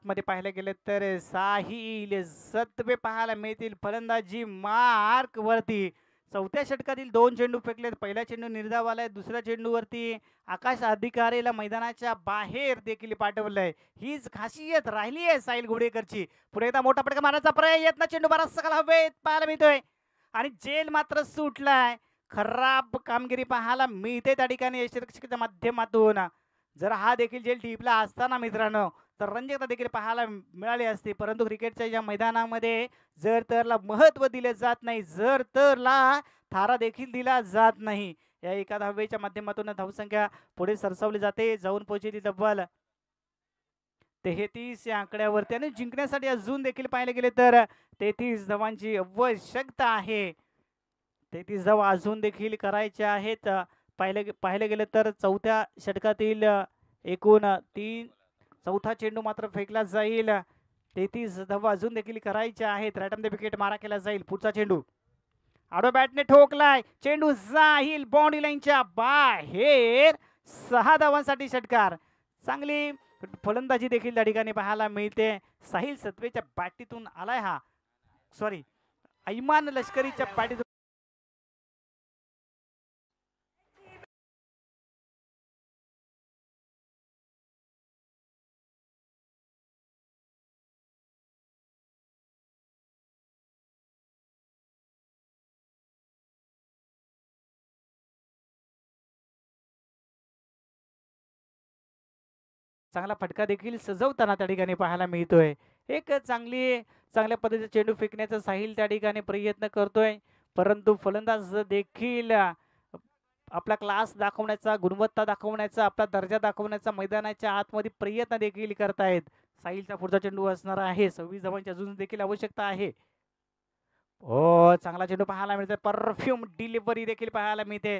मध्ये पाहायला गेलं तर साहिल सत्वे पाहायला मिळतील. फलंदाजी मार्क वरती. चौथ्या षटकातील 2 चेंडू फेकलेत. पहिला चेंडू निर्धावालाय. दुसऱ्या चेंडूवरती आकाश अधिकारीला मैदानाच्या बाहेर देखील पाठवलंय. हीच खासियत राहिली आहे साहिल घोडेकरची. पुढे एकदा मोठा फटका मारण्याचा प्रयत्न. चेंडू बराचसा काल हवेत पाहायला मिळतोय आणि जेल मात्र सुटलाय. खराब कामगिरी पाहायला मिळते त्या ठिकाणी यष्टिरक्षकाच्या माध्यमातून. जर हा देखील जेल टिपला असताना मित्रांनो तर रंजकता देखील पाहायला मिळाली असती. परंतु क्रिकेटच्या या मैदानामध्ये जर तरला महत्व दिले जात नाही, जर तरला थारा देखील दिला जात नाही. या एका धावेच्या माध्यमातून धावसंख्या पुढे सरसावली जाते. जाऊन पोहोचली तब्बल 33 या आकड्यावरती आणि जिंकण्यासाठी अजून देखील पाहिले गेले तर 33 धावांची आवश्यकता आहे. 33 धावा अजून देखील करायच्या आहेत. पाहिले गेले तर चौथ्या षटकातील एकूण 3 चौथा चेंडू मात्र फेकला जाईल. 33 धावा अजून देखील करायच्या आहेत. राईट ऑन द विकेट मारा केला जाईल. पुढचा चेंडू आडो बॅटने ठोकलाय. चेंडू जाईल बाउंड्री लाईनच्या बाहेर. 6 धावांसाठी षटकार. चांगली फलंदाजी देखील त्या ठिकाणी पाहायला मिळते. साहिल सत्वेच्या बॅटीतून आलाय हा. सॉरी, ऐमान लष्करीच्या बॅटीतून चांगला फटका देखील सजवताना त्या ठिकाणी पाहायला मिळतोय. एक चांगल्या पद्धतीचा चेंडू फेकण्याचा साहिल त्या ठिकाणी प्रयत्न करतोय. परंतु फलंदाज देखील आपला क्लास दाखवण्याचा, गुणवत्ता दाखवण्याचा, आपला दर्जा दाखवण्याचा मैदानाच्या आतमध्ये प्रयत्न देखील करतायत. साहिलचा पुढचा चेंडू असणार आहे. 26 धावांची अजून देखील आवश्यकता आहे. हो, चांगला चेंडू पाहायला मिळतोय. परफ्यूम डिलिव्हरी देखील पाहायला मिळते.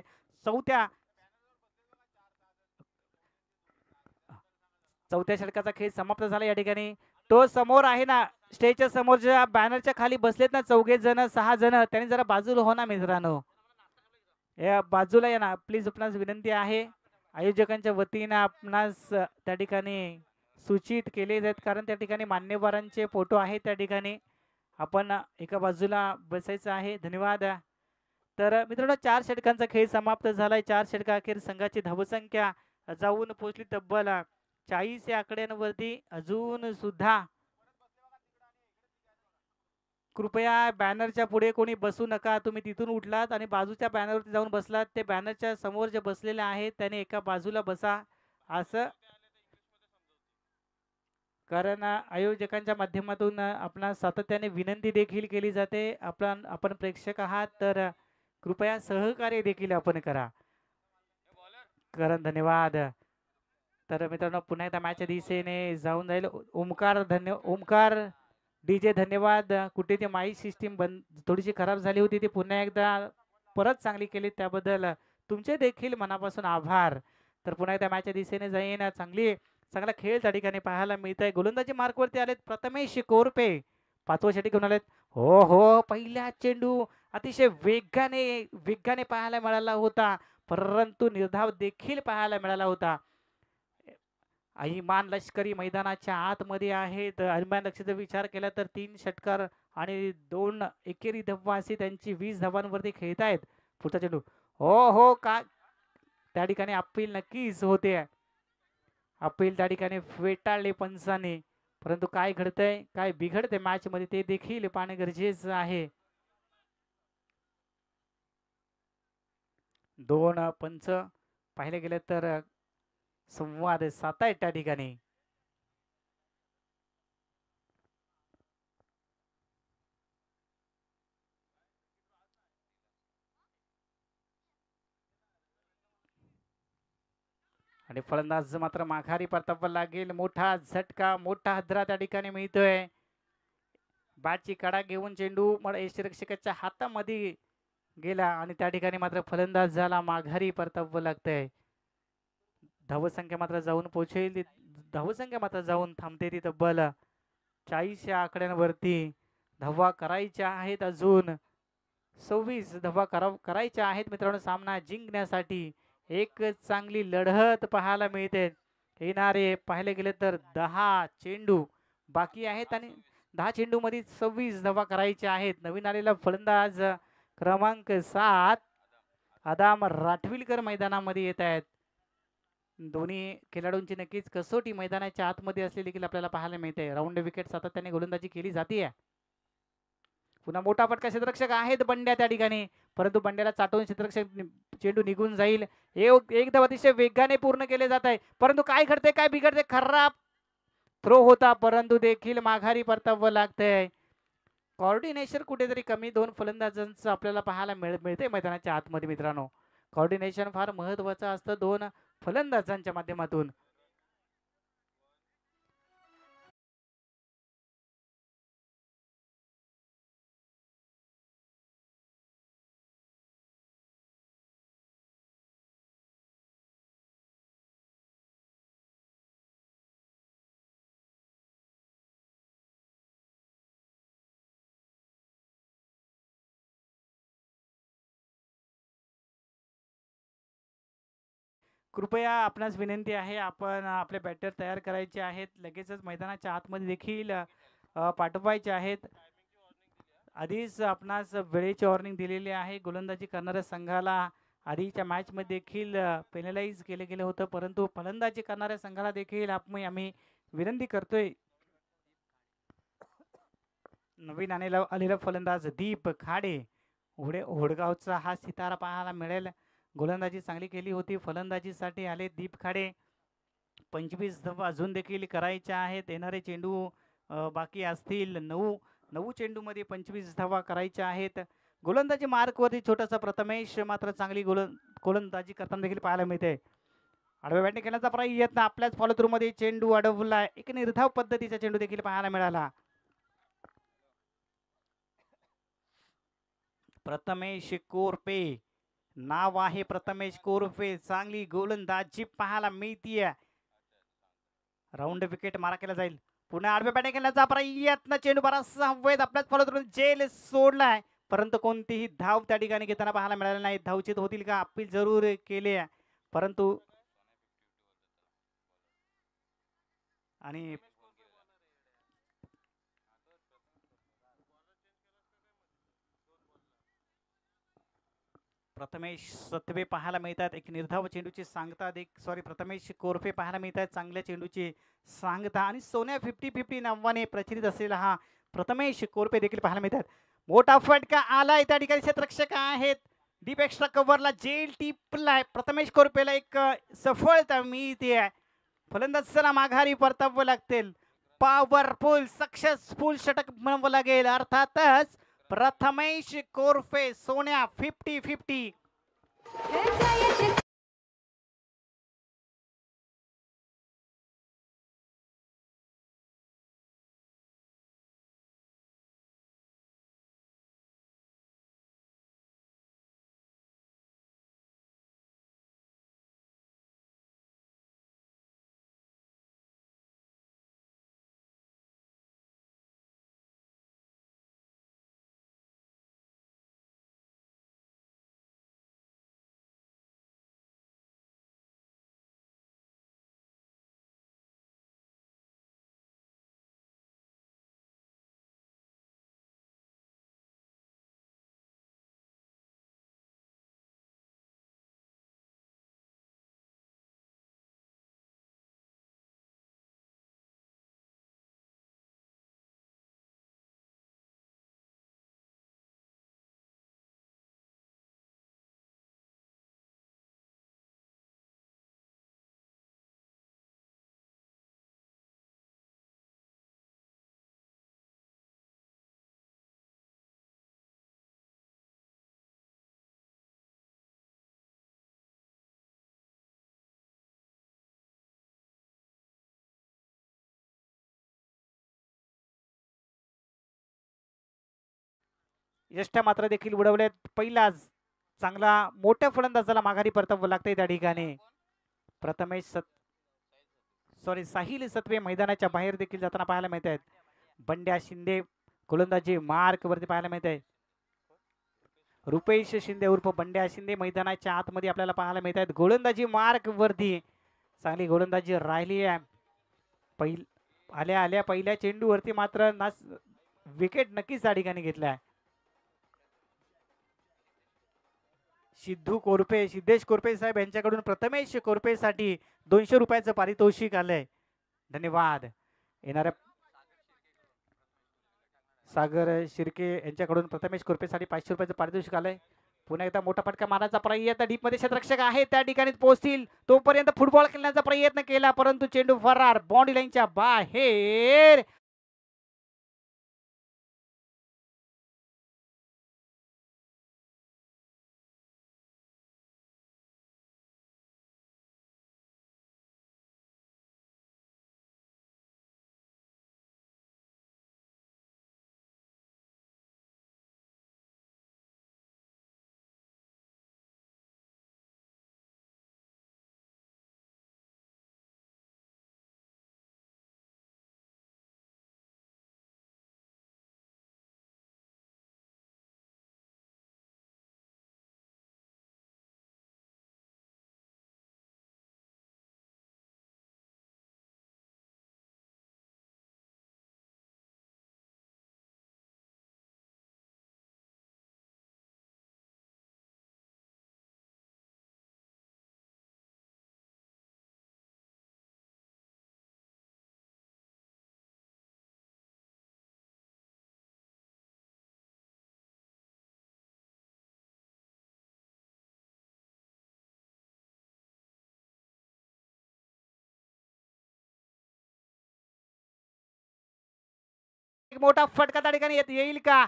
चौथ्या षटकाचा खेळ समाप्त झाला. या ठिकाणी तो समोर आहे ना, स्टेजच्या समोरच्या बॅनरच्या खाली बसलेत ना 4 जण 6 जण, त्यांनी जरा बाजूला हो ना मित्रांनो. या बाजूला या ना प्लीज. आपणास विनंती आहे. आयोजकांच्या वतीने आपणास त्या ठिकाणी सूचित केले जात, कारण त्या ठिकाणी मान्यवरांचे फोटो आहेत. त्या ठिकाणी आपण एका बाजूला बसायचं आहे. धन्यवाद. तर मित्रांनो 4 षटकांचा खेळ समाप्त झालाय. 4 षटकाअखेर संघाची धावसंख्या जाऊन पोहोचली तब्बल 40 या आकड्यांवरती. अजून सुद्धा कृपया बॅनरच्या पुढे कोणी बसू नका. तुम्ही तिथून उठलात आणि बाजूच्या बॅनरवरती जाऊन बसलात, ते बॅनरच्या समोर जे बसलेले आहेत त्याने एका बाजूला बसा असं, कारण आयोजकांच्या माध्यमातून आपणास सातत्याने विनंती देखील केली जाते. आपण प्रेक्षक आहात तर कृपया सहकार्य देखील आपण करा. धन्यवाद. तर मित्रांनो पुन्हा एकदा मॅचच्या दिशेने जाऊन जाईल. ओमकार डीजे धन्यवाद. कुठे ते माईक सिस्टीम थोडीशी खराब झाली होती, ती पुन्हा एकदा परत चांगली केली, त्याबद्दल तुमचे देखील मनापासून आभार. तर पुन्हा एकदा मॅचच्या दिशेने जाईन. चांगला खेळ त्या ठिकाणी पाहायला मिळत आहे. गोलंदाजी मार्कवरती आलेत प्रथमेश कोरपे. 5वं षटक घेऊन आलेत. हो, पहिला चेंडू अतिशय वेगाने पाहायला मिळाला होता, परंतु निर्धाव देखील पाहायला मिळाला होता. ऐमान लष्करी मैदानाच्या आतमध्ये आहेत. ऐमान लष्करीचा विचार केला तर 3 षटकार आणि 2 एकेरी धावा असे त्यांची 20 धावांवरती खेळतायत. पुढचा चेंडू हो का त्या ठिकाणी अपील नक्कीच होते. अपील त्या ठिकाणी फेटाळले पंचाने. परंतु काय घडतंय, काय बिघडते मॅच मध्ये ते देखील पाहणे गरजेचं आहे. दोन पंच पाहिले गेले तर संवाद साधतायत त्या ठिकाणी. आणि फलंदाज मात्र माघारी परतावा लागेल. मोठा झटका, मोठा हादरा त्या ठिकाणी मिळतोय. बॅटची कडा घेऊन चेंडू यष्टिरक्षकाच्या हातामध्ये गेला आणि त्या ठिकाणी मात्र फलंदाज झाला माघारी परतावं लागतंय. धावसंख्या मात्र जाऊन पोहोचेल. धावसंख्या मात्र जाऊन थांबते ती तब्बल 40 या आकड्यांवरती. धावा करायच्या आहेत अजून 26 धावा करायच्या आहेत मित्रांनो सामना जिंकण्यासाठी. एक चांगली लढत पाहायला मिळते. येणारे पाहिले गेले तर 10 चेंडू बाकी आहेत आणि 10 चेंडू मध्ये 26 धावा करायच्या आहेत. नवीन आलेला फलंदाज क्रमांक 7 आदाम राठविलकर मैदानामध्ये येत आहेत. दोन्ही खेळाडूंची नक्कीच कसोटी मैदानाच्या आतमध्ये असलेली देखील आपल्याला पाहायला मिळते. राऊंड विकेट सातत्याने गोलंदाजी केली जाते. पुन्हा मोठा फटका क्षेत्ररक्षक आहेत बंड्या त्या ठिकाणी, परंतु बंड्याला चाटून क्षेत्ररक्षक चेंडू निघून जाईल. एकदम अतिशय वेगाने पूर्ण केले जात आहे, परंतु काय घडते काय बिघडते. खराब थ्रो होता परंतु देखील माघारी परतावं लागतंय. कॉर्डिनेशन कुठेतरी कमी दोन फलंदाजांचं आपल्याला पाहायला मिळते मैदानाच्या आतमध्ये मित्रांनो. कॉर्डिनेशन फार महत्वाचं असतं दोन फलंदाजांच्या माध्यमातून. कृपया आपणास विनंती आहे, आपण आपले बॅटर तयार करायचे आहेत. लगेचच मैदानाच्या आतमध्ये देखील पाठवायचे आहेत. आधीच आपणास वेळेची वॉर्निंग दिलेली आहे. गोलंदाजी करणाऱ्या संघाला आधीच्या मॅच मध्ये देखील पेनलाइज केले गेले होतं, परंतु फलंदाजी करणाऱ्या संघाला देखील आम्ही विनंती करतोय. नवीन आलेला फलंदाज दीप खाडे होडगावचा हा सितारा पाहायला मिळेल. गोलंदाजी चांगली केली होती. फलंदाजीसाठी आले दीप खाडे. 25 धावा अजून देखील करायच्या आहेत. येणारे चेंडू बाकी असतील 9 चेंडू मध्ये 25 धावा करायच्या आहेत. गोलंदाजी मार्कवरती छोटासा प्रथमेश मात्र चांगली गोलंदाजी करताना देखील पाहायला मिळते. आडव्या बॅटिंग खेळण्याचा प्रयत्न आपल्याच फॉलो थ्रू मध्ये चेंडू अडवला. एक निर्धाव पद्धतीचा चेंडू देखील पाहायला मिळाला. प्रथमेश कोरपे नाव आहे. प्रथमेश कोरपे चांगली गोलंदाजी पाहायला मिळतीये. राऊंड विकेट मारा केला जाईल. पुन्हा आडव्या बॅटिंग खेळण्याचा प्रयत्न चेंडू बराचसा हवेत आपल्याच फॉलो थ्रू जेल सोडलाय, परंतु कोणतीही धाव त्या ठिकाणी घेताना पाहायला मिळाले नाही. धावचीत होतील का अपील जरूर केले परंतु आणि प्रथमेश सत्वे पाहायला मिळतात. एक निर्धाव चेंडूची सांगता प्रथमेश कोरफे पाहायला मिळतात. चांगल्या चेंडूची सांगता आणि सोन्या 50-50 नावाने प्रचलित असलेला हा प्रथमेश कोरफे देखील पाहायला मिळतात. मोठा फटका आलाय त्या ठिकाणी. क्षेत्ररक्षक आहेत डीप एक्स्ट्रा कव्हरला जेल टिपलाय. प्रथमेश कोरपेला एक सफलता मिळते. फलंदाजाला माघारी परतावं लागतील. पॉवरफुल सक्सेसफुल षटक म्हणावं लागेल. अर्थातच प्रथमेश कोरफे सोन्या 50-50. यष्ट्या मात्र देखील उडवल्यात. पहिलाच चांगला मोठ्या फलंदाजाला माघारी परतावं लागतंय त्या ठिकाणी. प्रथमेश साहिल सत्वे मैदानाच्या बाहेर देखील जाताना पाहायला मिळत आहेत. बंड्या शिंदे गोलंदाजी मार्क वरती पाहायला मिळत आहे. रुपेश शिंदे उर्फ बंड्या शिंदे मैदानाच्या आतमध्ये आपल्याला पाहायला मिळत आहेत. गोलंदाजी मार्क वरती चांगली गोलंदाजी राहिली आहे. आल्या आल्या पहिल्या चेंडूवरती मात्र विकेट नक्कीच त्या ठिकाणी घेतलाय. सिद्धेश कोरपे साहेब यांच्याकडून प्रथमेश कोरपेसाठी 200 रुपयाचं पारितोषिक आलंय. धन्यवाद. येणाऱ्या सागर शिर्के यांच्याकडून प्रथमेश कोरपेसाठी 500 रुपयाचं पारितोषिक आलंय. पुन्हा एकदा मोठा फटका मारण्याचा प्रयत्न डीप मध्ये क्षेत्ररक्षक आहे त्या ठिकाणी पोहोचतील तोपर्यंत फुटबॉल खेळण्याचा प्रयत्न केला परंतु चेंडू फरार बाउंड्री लाईनच्या बाहेर. मोठा फटका त्या ठिकाणी येईल का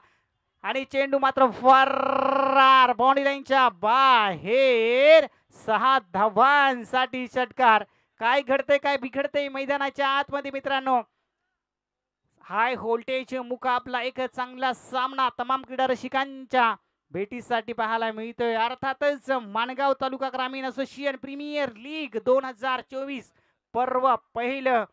आणि चेंडू मात्र फरार बाउंड्री लाईनच्या बाहेर. 6 धावांसाठी षटकार. काय घडतंय काय बिघडतंय मैदानाच्या आतमध्ये मित्रांनो. हाय व्होल्टेज मुकाबला एक चांगला सामना तमाम क्रीडा रसिकांच्या भेटीसाठी पाहायला मिळतोय. अर्थातच माणगाव तालुका ग्रामीण असोसिएशन प्रीमियर लीग 2024 पर्व पहिलं.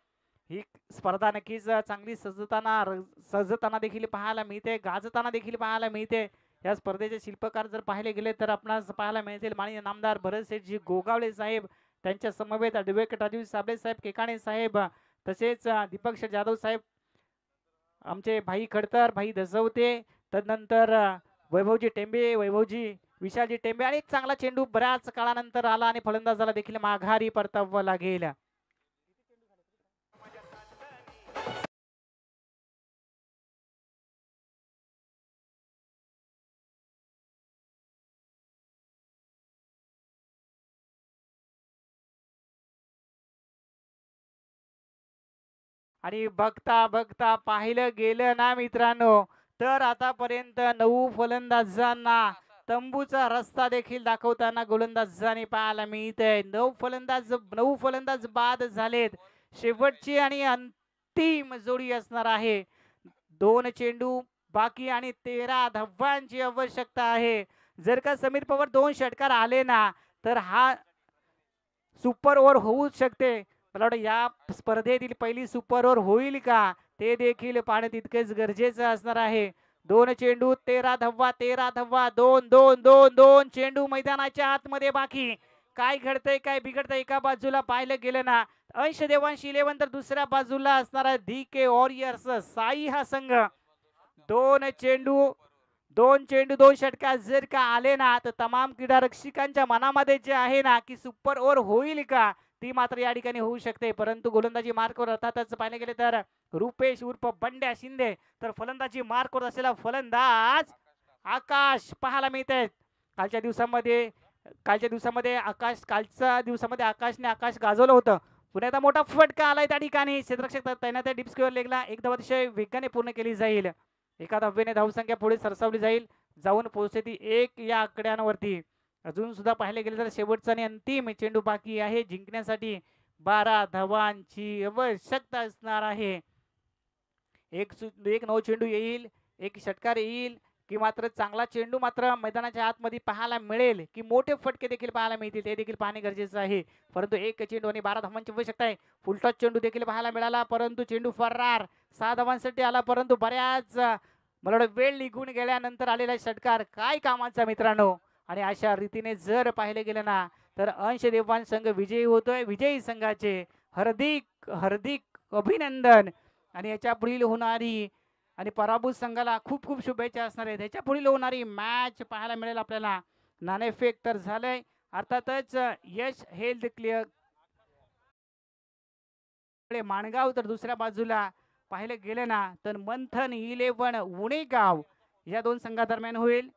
ही स्पर्धा नक्कीच चांगली सजताना देखील पाहायला मिळते गाजताना देखील पाहायला मिळते. या स्पर्धेचे शिल्पकार जर पाहिले गेले तर आपणास पाहायला मिळतील माननीय नामदार भरतशेठजी गोगावले साहेब त्यांच्या समवेत ॲडव्होकेट राजीव साबळे साहेब केकाणे साहेब तसेच दीपक जाधव साहेब आमचे भाई खडतर भाई दसवते तदनंतर वैभवजी टेंबे वैभवजी विशालजी टेंबे आणि एक चांगला चेंडू बऱ्याच काळानंतर आला आणि फलंदाजाला देखील माघारी परतावं लागेल. आणि बघता बघता पाहिलं गेलं ना मित्रांनो तर आतापर्यंत 9 फलंदाजांना तंबूचा रस्ता देखील दाखवताना गोलंदाजांनी पाहायला मिळतंय. 9 फलंदाज बाद झालेत. शेवटची आणि अंतिम जोडी असणार आहे. 2 चेंडू बाकी आणि 13 धावांची आवश्यकता आहे. जर का समीर पवार 2 षटकार आले ना तर हा सुपर ओव्हर होऊ शकते. मला वाटतं या स्पर्धेतील पहिली सुपर ओव्हर होईल का ते देखील पाहणं तितकेच गरजेचं असणार आहे. 2 चेंडू 13 धावा 2 चेंडू मैदानाच्या आतमध्ये बाकी. काय घडतंय काय बिघडतंय एका बाजूला पाहिलं गेलं ना अंश देवांश 11 तर दुसऱ्या बाजूला असणारा DK वॉरियर्स साई हा संघ. 2 चेंडू 2 षटकार जर का आले ना तर तमाम क्रीडा रसिकांच्या मनामध्ये जे आहे ना की सुपर ओव्हर होईल का ती मात्र या ठिकाणी होऊ शकते. परंतु गोलंदाजी मार्कवर अर्थातच पाहिले गेले तर रुपेश उर्फ बंड्या शिंदे तर फलंदाजी मार्कवर असलेला फलंदाज आकाश पाहायला मिळते. कालच्या दिवसामध्ये आकाशने आकाश गाजवलं होतं. पुन्हा एकदा मोठा फटका आलाय त्या ठिकाणी. क्षेत्ररक्षक तैनात डीप स्क्वेअर लेगला एक धाव अतिशय वेगाने पूर्ण केली जाईल. एका धावेने धावसंख्या पुढे सरसावली जाईल जाऊन पोहोचते ती 1 या आकड्यांवरती. अजून सुद्धा पाहिले गेले तर शेवटचा आणि अंतिम चेंडू बाकी आहे. जिंकण्यासाठी 12 धावांची आवश्यकता असणार आहे. एक 9 चेंडू येईल एक षटकार येईल की मात्र चांगला चेंडू मात्र मैदानाच्या आतमध्ये पाहायला मिळेल की मोठे फटके देखील पाहायला मिळतील ते देखील पाहणे गरजेचं आहे. परंतु एक चेंडू आणि 12 धावांची आवश्यकता आहे. फुलटॉस चेंडू देखील पाहायला मिळाला परंतु चेंडू फरार 6 धावांसाठी आला परंतु बऱ्याच मला वाटतं वेळ निघून गेल्यानंतर आलेला षटकार काय कामाचा मित्रांनो. आणि अशा रीतीने जर पाहिले गेलं ना तर अंश देवान संघ विजयी होतोय. विजयी संघाचे हार्दिक हार्दिक अभिनंदन. आणि याच्या पुढील होणारी आणि पराभूत संघाला खूप खूप शुभेच्छा असणार आहेत. याच्या पुढील होणारी मॅच पाहायला मिळेल आपल्याला. नाणेफेक तर झालंय अर्थातच यश हेल्थ क्लिअर माणगाव तर दुसऱ्या बाजूला पाहिले गेले ना तर मंथन 11 उणेगाव या दोन संघादरम्यान होईल.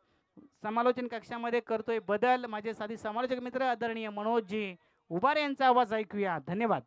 समालोचन कक्षामध्ये करतोय बदल माझे साथी समालोचक मित्र आदरणीय मनोजजी उबारे यांचा आवाज ऐकूया. धन्यवाद.